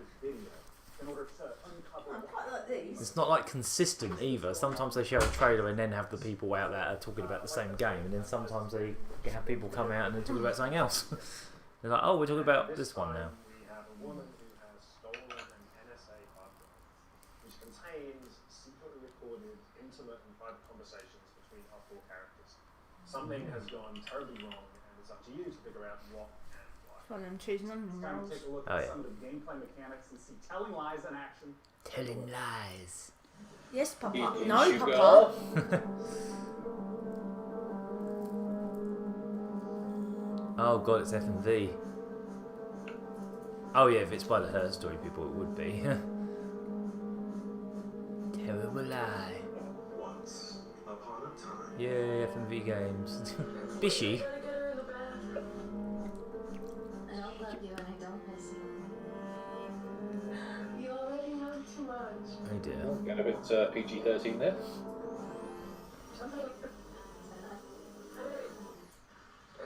It's not like consistent either. Sometimes they show a trailer and then have the people out that are talking about the same game, and then sometimes they have people come out and they're talking about something else. They're like, oh, we're talking about this one now. We have a woman who has stolen an NSA hard drive, which contains secretly recorded, intimate and private conversations between our four characters. Something has gone terribly wrong, and it's up to you to figure out what and why. Fun and choosing on Time to take a look at some of the gameplay mechanics and see telling lies in action. Telling lies. Yes, Papa. No, Papa. Oh god, it's F&V. Oh yeah, if it's by the Her Story people, it would be. Terrible lie. Once upon a time. Yeah, F&V games. Bishy. I don't love you and I don't miss you. You already know too much. Oh dear. Getting a bit PG-13 there.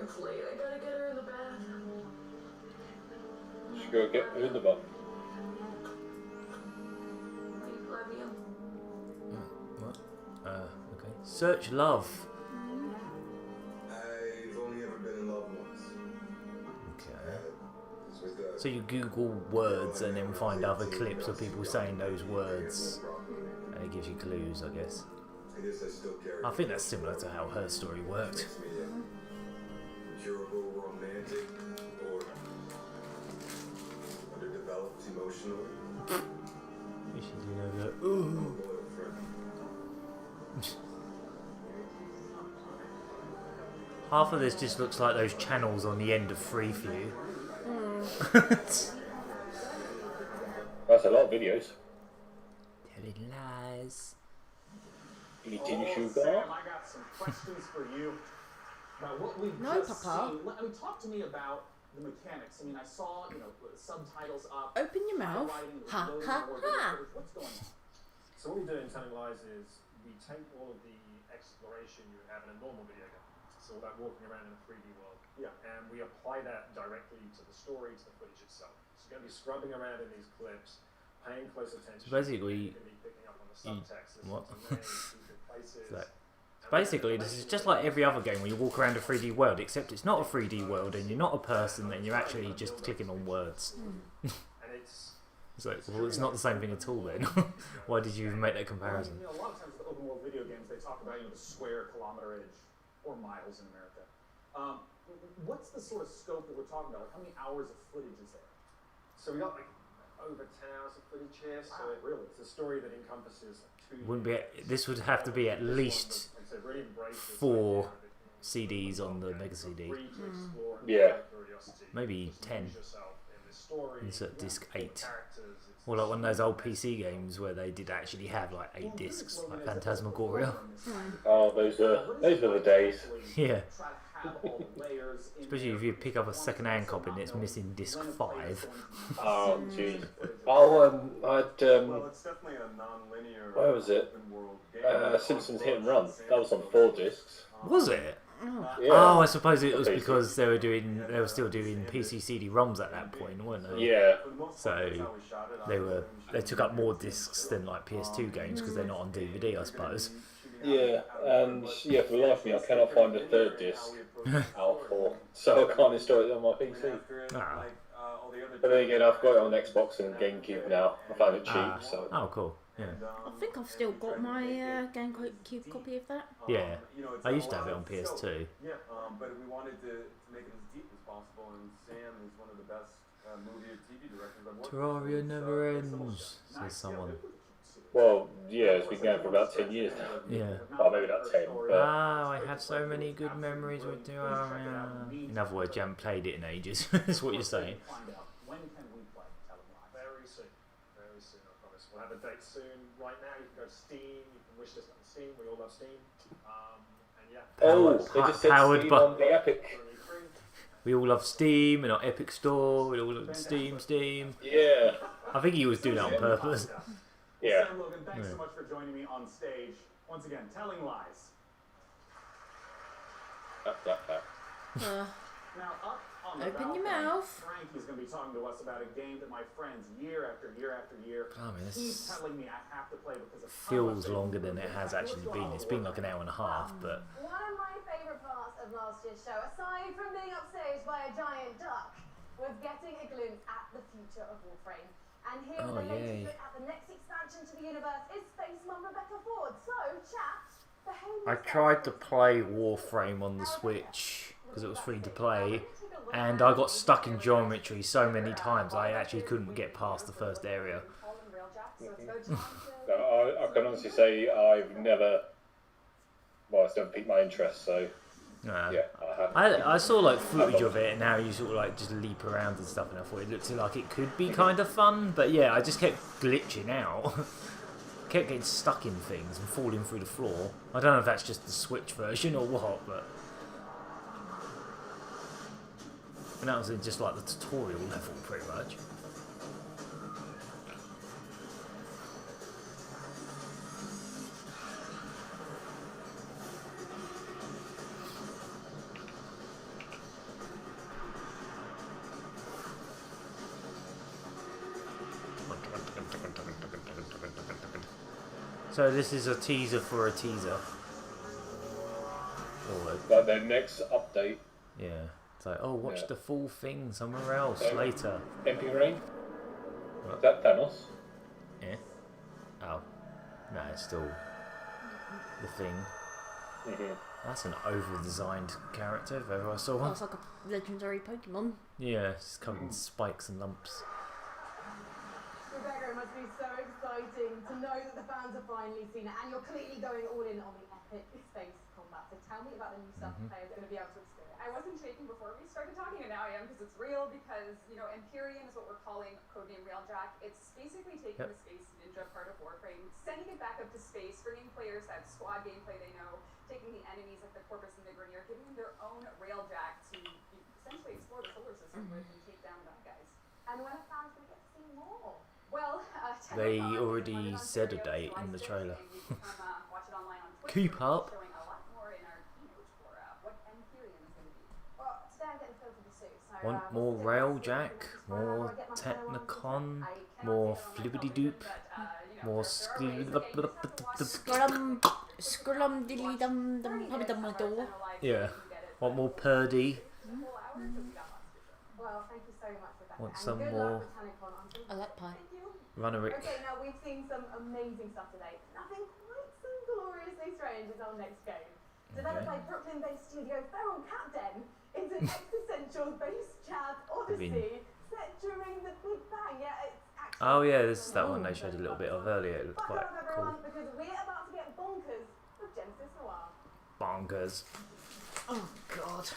It's late. I gotta get her in the bath. Should go get her in the bath. Love you. What? Okay. Search love. I've only ever been in love once. Okay. So you Google words and then find other clips of people saying those words, and it gives you clues, I guess. I think that's similar to how Her Story worked. Durable, romantic, or underdeveloped emotionally. You should do that. Ooh. Half of this just looks like those channels on the end of Free View. That's a lot of videos. Telling lies. Eating sugar. Sam, I got some questions for you. About what we've just seen. I mean, talk to me about the mechanics. I mean, I saw, subtitles up. Open your mouth. Ha ha ha. What's going on? So what we do in Telling Lies is we take all of the exploration you would have in a normal video game. So all that walking around in a 3D world. Yeah. And we apply that directly to the story, to the footage itself. So you're going to be scrubbing around in these clips, paying close attention. So basically, picking up on the subtext. What? Places. Basically, this is just like every other game where you walk around a 3D world, except it's not a 3D world and you're not a person and you're actually just clicking on words. And it's like, well, it's not the same thing at all then. Why did you even make that comparison? A lot of times with open world video games, they talk about the square kilometerage or miles in America. What's the sort of scope that we're talking about? Like, how many hours of footage is there? So we got like over 10 hours of footage here, so it's a story that encompasses 2 Wouldn't be. years. This would have to be at least Like I said, really embraces 4 CDs on the Mega CD. Yeah. Maybe 10. Insert disc 8. Or like one of those old PC games where they did actually have like 8 discs, like Phantasmagoria. Oh, those were the days. Yeah. Especially if you pick up a second-hand copy and it's missing disc 5. Oh, jeez. Oh, I had it's definitely a non-linear. where was it? Simpsons Hit and Run. That was on 4 discs. Was it? Yeah. Oh, I suppose it was because they were still doing PC CD-ROMs at that point, weren't they? Yeah. So they took up more discs than like PS2 games because they're not on DVD, I suppose. Yeah, and yeah, for the life of me, I cannot find the 3rd disc out of 4, so I can't install it on my PC. Ah. But then again, I've got it on Xbox and GameCube now. I found it cheap, so. Oh, cool. Yeah. I think I've still got my GameCube copy of that. Yeah. I used to have it on PS2. Yeah, but we wanted to make it as deep as possible, and Sam is one of the best movie or TV directors I've worked with. Terraria never ends, says someone. Well, yeah, it's been going for about 10 years now. Yeah. Oh, maybe not 10, but... I have so many good memories with Terraria. In other words, you haven't played it in ages. That's what you're saying. When can we play Telling Lies? Very soon, I promise. We'll have a date soon. Right now, you can go to Steam, you can wish list on Steam, we all love Steam. And yeah. They just said Steam on the Epic. We all love Steam and our Epic Store. We all love Steam. Yeah. I think he was doing that on purpose. Yeah. Sam Logan, thanks so much for joining me on stage. Once again, Telling Lies. Now, up on the Open your balcony, mouth. Frankie's going to be talking to us about a game that my friends, year after year after year, keep telling me I have to play because of Feels longer than it has actually been. It's been like an hour and a half, but One of my favourite parts of last year's show, aside from being upstaged by a giant duck, was getting a glimpse at the future of Warframe. And here with the latest look at the next expansion to the universe is Space Mum Rebecca Ford. So, chat, behave I tried to play Warframe on the Switch because it was free to play, and I got stuck in geometry so many times I actually couldn't get past the first area. No, I can honestly say I've never... Well, it's never piqued my interest, so... Yeah, I saw like footage of it and how you sort of like just leap around and stuff, and I thought it looked like it could be kind of fun, but yeah, I just kept glitching out. Kept getting stuck in things and falling through the floor. I don't know if that's just the Switch version or what, but... And that was in just like the tutorial level pretty much. So this is a teaser for a teaser. Like their next update. Yeah. It's like, oh, watch the full thing somewhere else later. MP Rain? Is that Thanos? Yeah. Oh. No, it's still the thing. That's an over-designed character if ever I saw one. It's like a legendary Pokemon. Yeah, it's covered in spikes and lumps. Rebecca, it must be so exciting to know that the fans have finally seen it, and you're clearly going all in on the epic space combat. So tell me about the new stuff players are going to be able to experience. I wasn't shaking before we started talking, and now I am because it's real. Because Empyrean is what we're calling codename Railjack. It's basically taking the space ninja part of Warframe, sending it back up to space, bringing players that squad gameplay they know, taking the enemies like the Corpus and the Grineer, giving them their own Railjack to essentially explore the solar system with and take down bad guys. And when are fans going to get to see more? Well, they already said a date in the trailer. Keep up. Showing a lot more in our keynote for what Empyrean is going to be. Well, today I'm getting filled with the suit, so... Want more Railjack, more Technicon, more Flippity Doop, more Scrum dilly dum dum dum door. Yeah. Want more Purdy. Well, thank you so much for that. Want some more I like pie. Runnerick. Okay, now we've seen some amazing stuff today. Nothing quite so gloriously strange as our next game. Developed by Brooklyn-based studio Feral Capden, it's an existential bass jazz odyssey set during the Big Bang. Yeah, it's Oh yeah, this is that one they showed a little bit of earlier. It looked quite Buckle up, cool. everyone, because we're about to get bonkers with Genesis Noir. Bonkers. Oh god.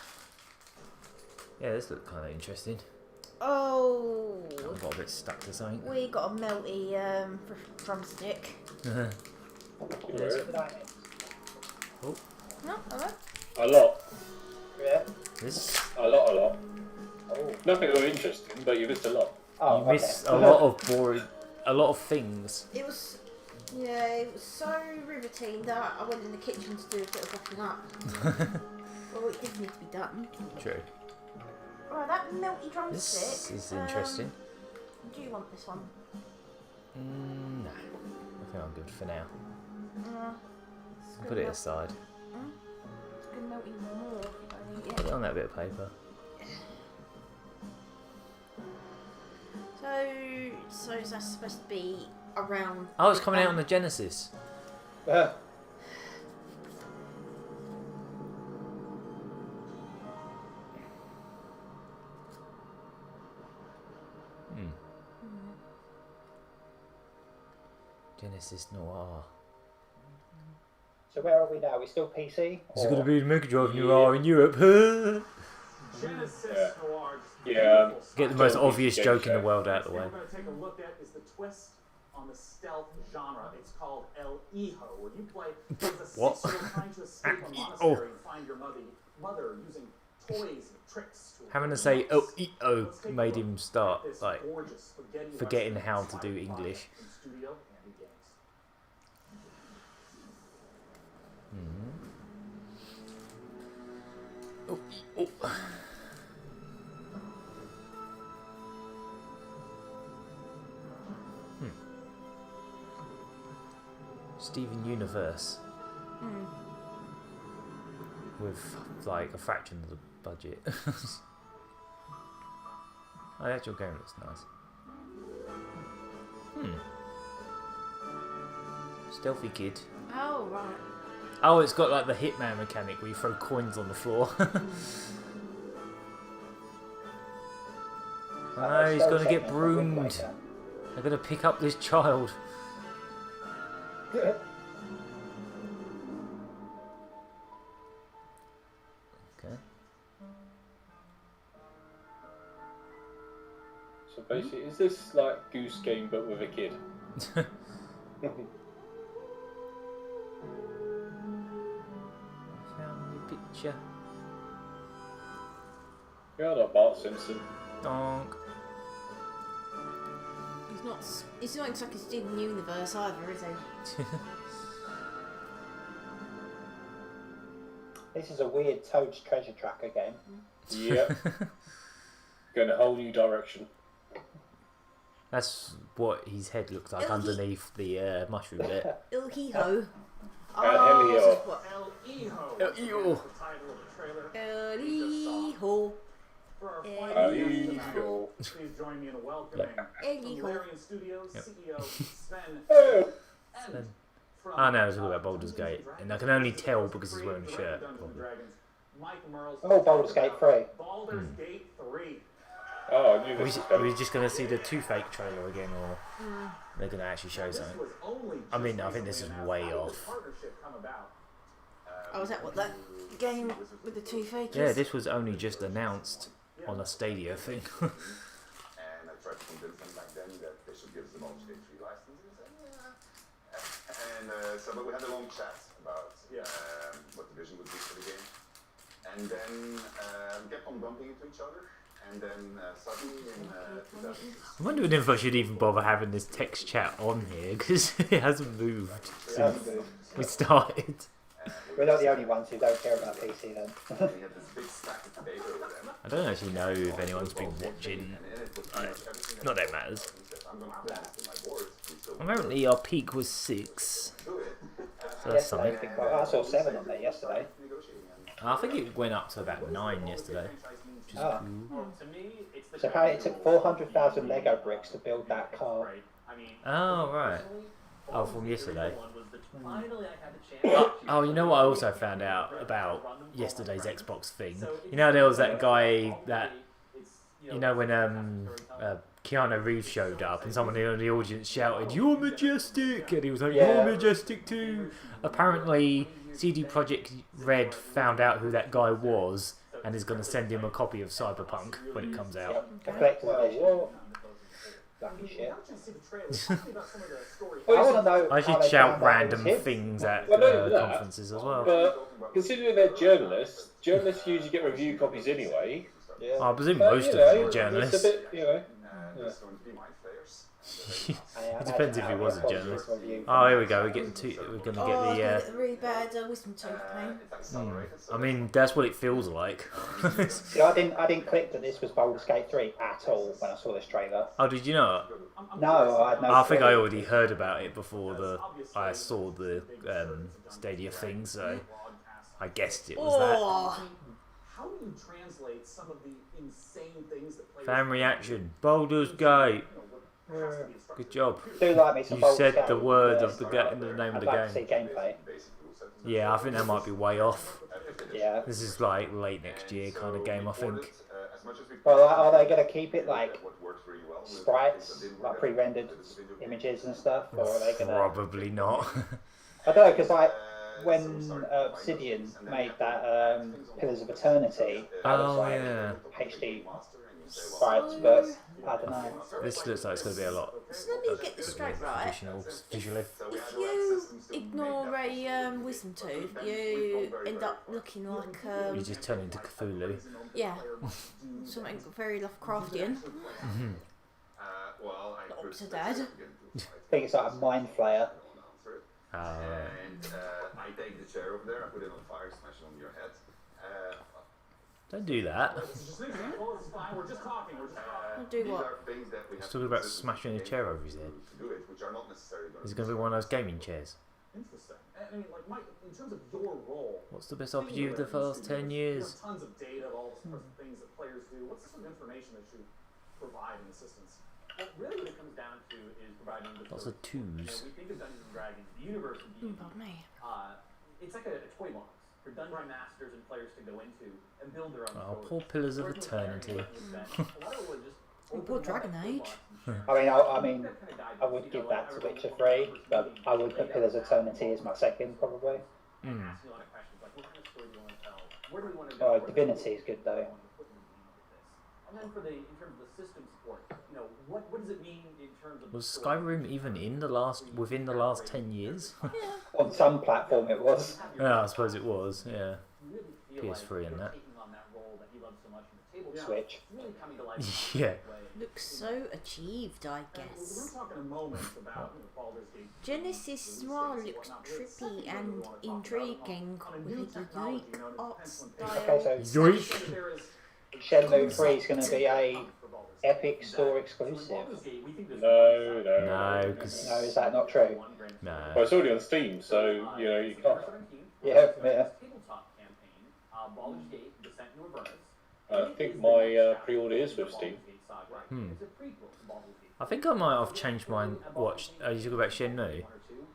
Yeah, this looked kind of interesting. Oh. I got a bit stuck to something. We got a melty drumstick. Yes. Oh. No, alright. A lot. Yeah. This. A lot. Oh. Nothing really interesting, but you missed a lot. Oh, You missed a lot of boring, a lot of things. It was, yeah, it was so riveting that I went in the kitchen to do a bit of washing up. Well, it did need to be done. True. Right, that melty drumstick. This is interesting. Do you want this one? Nah, I think I'm good for now. It's Put it aside. It's gonna melt even more if you don't need Put it. it on that bit of paper. So is that supposed to be around? Oh, it's coming out on the Genesis. Genesis Noir. So where are we now? Are we still PC? Is it going to be Mega Drive Noir in Europe? Genesis Noir. Yeah. Get the most obvious joke in the world out of the way. What we're going to take a look at is the twist on the stealth genre. It's called El Hijo, where you play as a What? 6-year-old trying to escape a monastery and find your mother using toys and tricks. Having to say oh made him start like forgetting how to do English. Oh. Steven Universe with like a fraction of the budget. Oh, the actual game looks nice. Stealthy Kid. Oh right. Oh, it's got like the Hitman mechanic where you throw coins on the floor. Oh, he's gonna get broomed. They're gonna pick up this child. Okay. So basically, is this like Goose Game but with a kid? Family picture. You're not Bart Simpson. Donk. He's not exactly Steven Universe either, is he? This is a weird Toad's Treasure Tracker game. Yep. Going a whole new direction. That's what his head looks like underneath the mushroom bit. El Hijo. El this is what- El Hijo. El Hijo. That's the title of the trailer. El Hijo. For our El final Hijo. guest tonight, please join me in welcoming El from Hijo. Larian Studios CEO Sven. Sven. Oh no, it's all about Baldur's Gate, and I can only tell because he's wearing a shirt. Oh, Baldur's Gate 3. Baldur's Gate 3. Oh, I knew this. Are we just gonna see the Toothache trailer again, or they're gonna actually show something? I mean, I think this is way off. Oh, is that what that game with the toothache is? Yeah, this was only just announced on a Stadia thing. And I tried to convince them back then that they should give us the Baldur's Gate 3 licenses. But we had a long chat about what the vision would be for the game. And then kept on bumping into each other. And then suddenly in 2006... I'm wondering if I should even bother having this text chat on here, because it hasn't moved since we started. We're not the only ones who don't care about PC then. we had this big stack of paper with them. I don't actually know if anyone's been watching. Not that it matters. Apparently our peak was 6. So that's something. I saw 7 on there yesterday. I think it went up to about 9 yesterday. Which is cool. So apparently it took 400,000 Lego bricks to build that car. Oh, right. Oh, from yesterday. Oh, you know what I also found out about yesterday's Xbox thing? You know there was that guy that... You know when Keanu Reeves showed up and someone in the audience shouted, "You're majestic!" And he was like, Yeah. "You're majestic too." Apparently, CD Projekt Red found out who that guy was and is going to send him a copy of Cyberpunk when it comes out. A collector's edition. Lucky shit. I should shout random things at conferences as well. But considering they're journalists usually get review copies anyway. Yeah. I presume most of them are journalists. It's a bit, you know. It depends if he was a journalist. Oh, here we go. We're going to get the really bad wisdom tooth pain. I mean, that's what it feels like. See, I didn't click that this was Baldur's Gate 3 at all when I saw this trailer. Oh, did you know? No, I had no. I think I already heard about it before I saw the Stadia thing, so I guessed it was that. How do you translate some of the insane things that players Fan reaction. Baldur's Gate. Good job. Do like me some You Baldur's said Gate. the word of the name of the I'd like to see game. gameplay. Yeah, I think that might be way off. Yeah. This is like late next year kind of game, I think. Well, are they going to keep it like sprites, like pre-rendered images and stuff, or are they going to? Probably not. I don't know, because like when Obsidian made that Pillars of Eternity, that was like HD sprites, but I don't know. This looks like it's going to be a lot. So let me get this straight, right? Traditional visually. If you ignore a wisdom tooth, you end up looking like You just turn into Cthulhu. yeah, something very Lovecraftian. Octodad. I think it's like a mind flayer. And I take the chair over there, I put it on fire, smash it on your head. Don't do that. Do what? He's talking about smashing a chair over his head. Is it going to be one of those gaming chairs? Interesting. I mean, like, Mike, in terms of your role, What's the best RPG of the first 10 years? tons of data of all the sorts of things that players do. What's the sort of information that you provide in assistance? Well, really what it comes down to is providing the Lots of twos. we think of Dungeons and Dragons, the universe of D&D. It's like a toy box for dungeon masters and players to go into and build their own Oh, stories. poor Pillars of Eternity. Poor Dragon Age. I mean, I would give that to Witcher 3, but I would put Pillars of Eternity as my second, probably. Divinity is good though. And then for in terms of the system support, what does it mean in terms of... Was Skyrim even within the last 10 years? On some platform it was. Yeah, I suppose it was, yeah. PS3 and that. Switch. Yeah. Looks so achieved, I guess. Genesis Noir looks trippy and intriguing with a unique art style. Okay, so Shenmue 3 is going to be a Epic Store exclusive. No, because... No, is that not true? No. Well, it's already on Steam, so, you can't. Yeah. I think my pre-order is with Steam. I think I might have changed mine. What? Are you talking about Shenmue?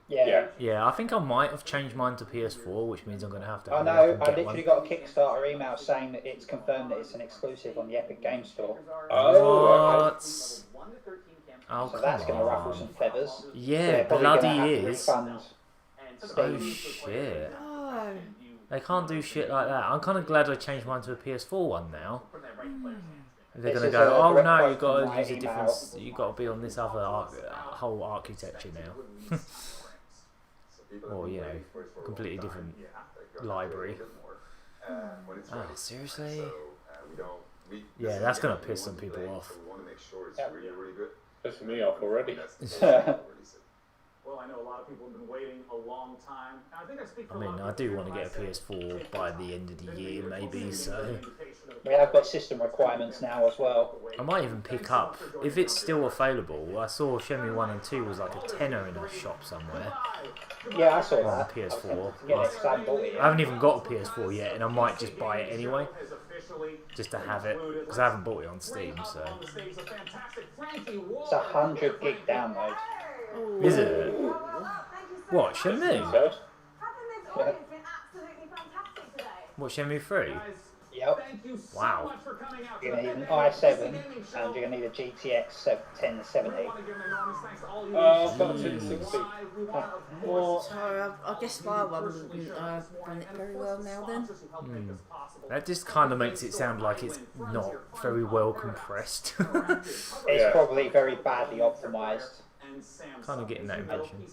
Yeah. Yeah, I think I might have changed mine to PS4, which means I'm going to have to. I know, I literally got a Kickstarter email saying that it's confirmed that it's an exclusive on the Epic Game Store. What? Oh, so that's going to ruffle some feathers. Yeah, so bloody is. Oh shit. They can't do shit like that. I'm kind of glad I changed mine to a PS4 one now. They're going to go, oh no, you've got to use a different, you've got to be on this other whole architecture now. Or, completely different library. Oh, seriously? Yeah, that's going to piss some people off. Pissing me off already. Well, I know a lot of people have been waiting a long time. I think I speak for I mean, I do want to get a PS4 by the end of the year, maybe, so... We have got system requirements now as well. I might even pick up, if it's still available, I saw Shenmue 1 and 2 was like a tenner in a shop somewhere. Yeah, I saw on that. PS4. I haven't even got a PS4 yet, and I might just buy it anyway, just to have it, because I haven't bought it on Steam, so... It's 100 gig download. Is it? What, Shenmue? What, Shenmue 3? Yep. Thank you so Wow. much for coming out to You're the going to need an Fantastic PC i7 Gaming Show. and you're going to need a GTX 1070. We want to give an enormous thanks to all you I've got listening 1060. live. We want to, of Well, course, So I guess my one wouldn't run it very well now then. That just kind of makes it sound like it's not very well compressed. It's probably very badly optimized. Kind of getting that impression.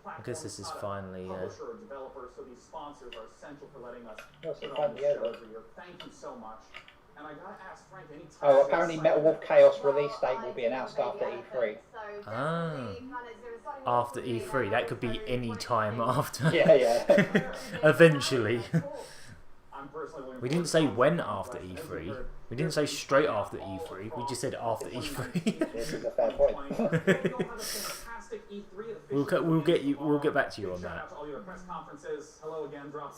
I guess this is finally. Publisher or developer, so these sponsors are essential for letting us What's put it on this finally show over? every year. Thank you so much. And I gotta ask Frank, any time Oh, apparently Metal Wolf Chaos release date will be announced after E3. Ah. After E3, that could be any time after. Yeah. Eventually. We didn't say when after E3. We didn't say straight after E3. We just said after E3. This is a fair point. We'll get back to you on that.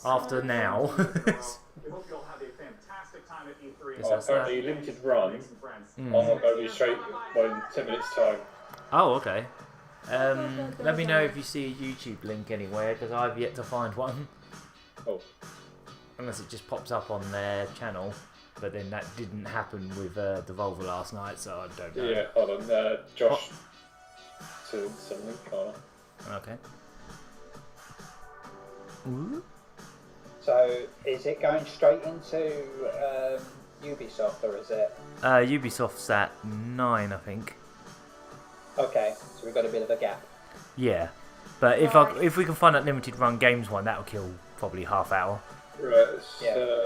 After now. We hope you all have a fantastic time at E3. Oh, apparently limited run. I'm not going to be straight in 10 minutes time. Oh, okay. Let me know if you see a YouTube link anywhere, because I've yet to find one. Oh. Unless it just pops up on their channel. But then that didn't happen with Devolver last night, so I don't know. Yeah, hold on. Josh to something, can't I? Okay. So, is it going straight into Ubisoft, or is it? Ubisoft's at 9, I think. Okay, so we've got a bit of a gap. Yeah. But if we can find that limited run games one, that'll kill probably half hour. Right. Yeah.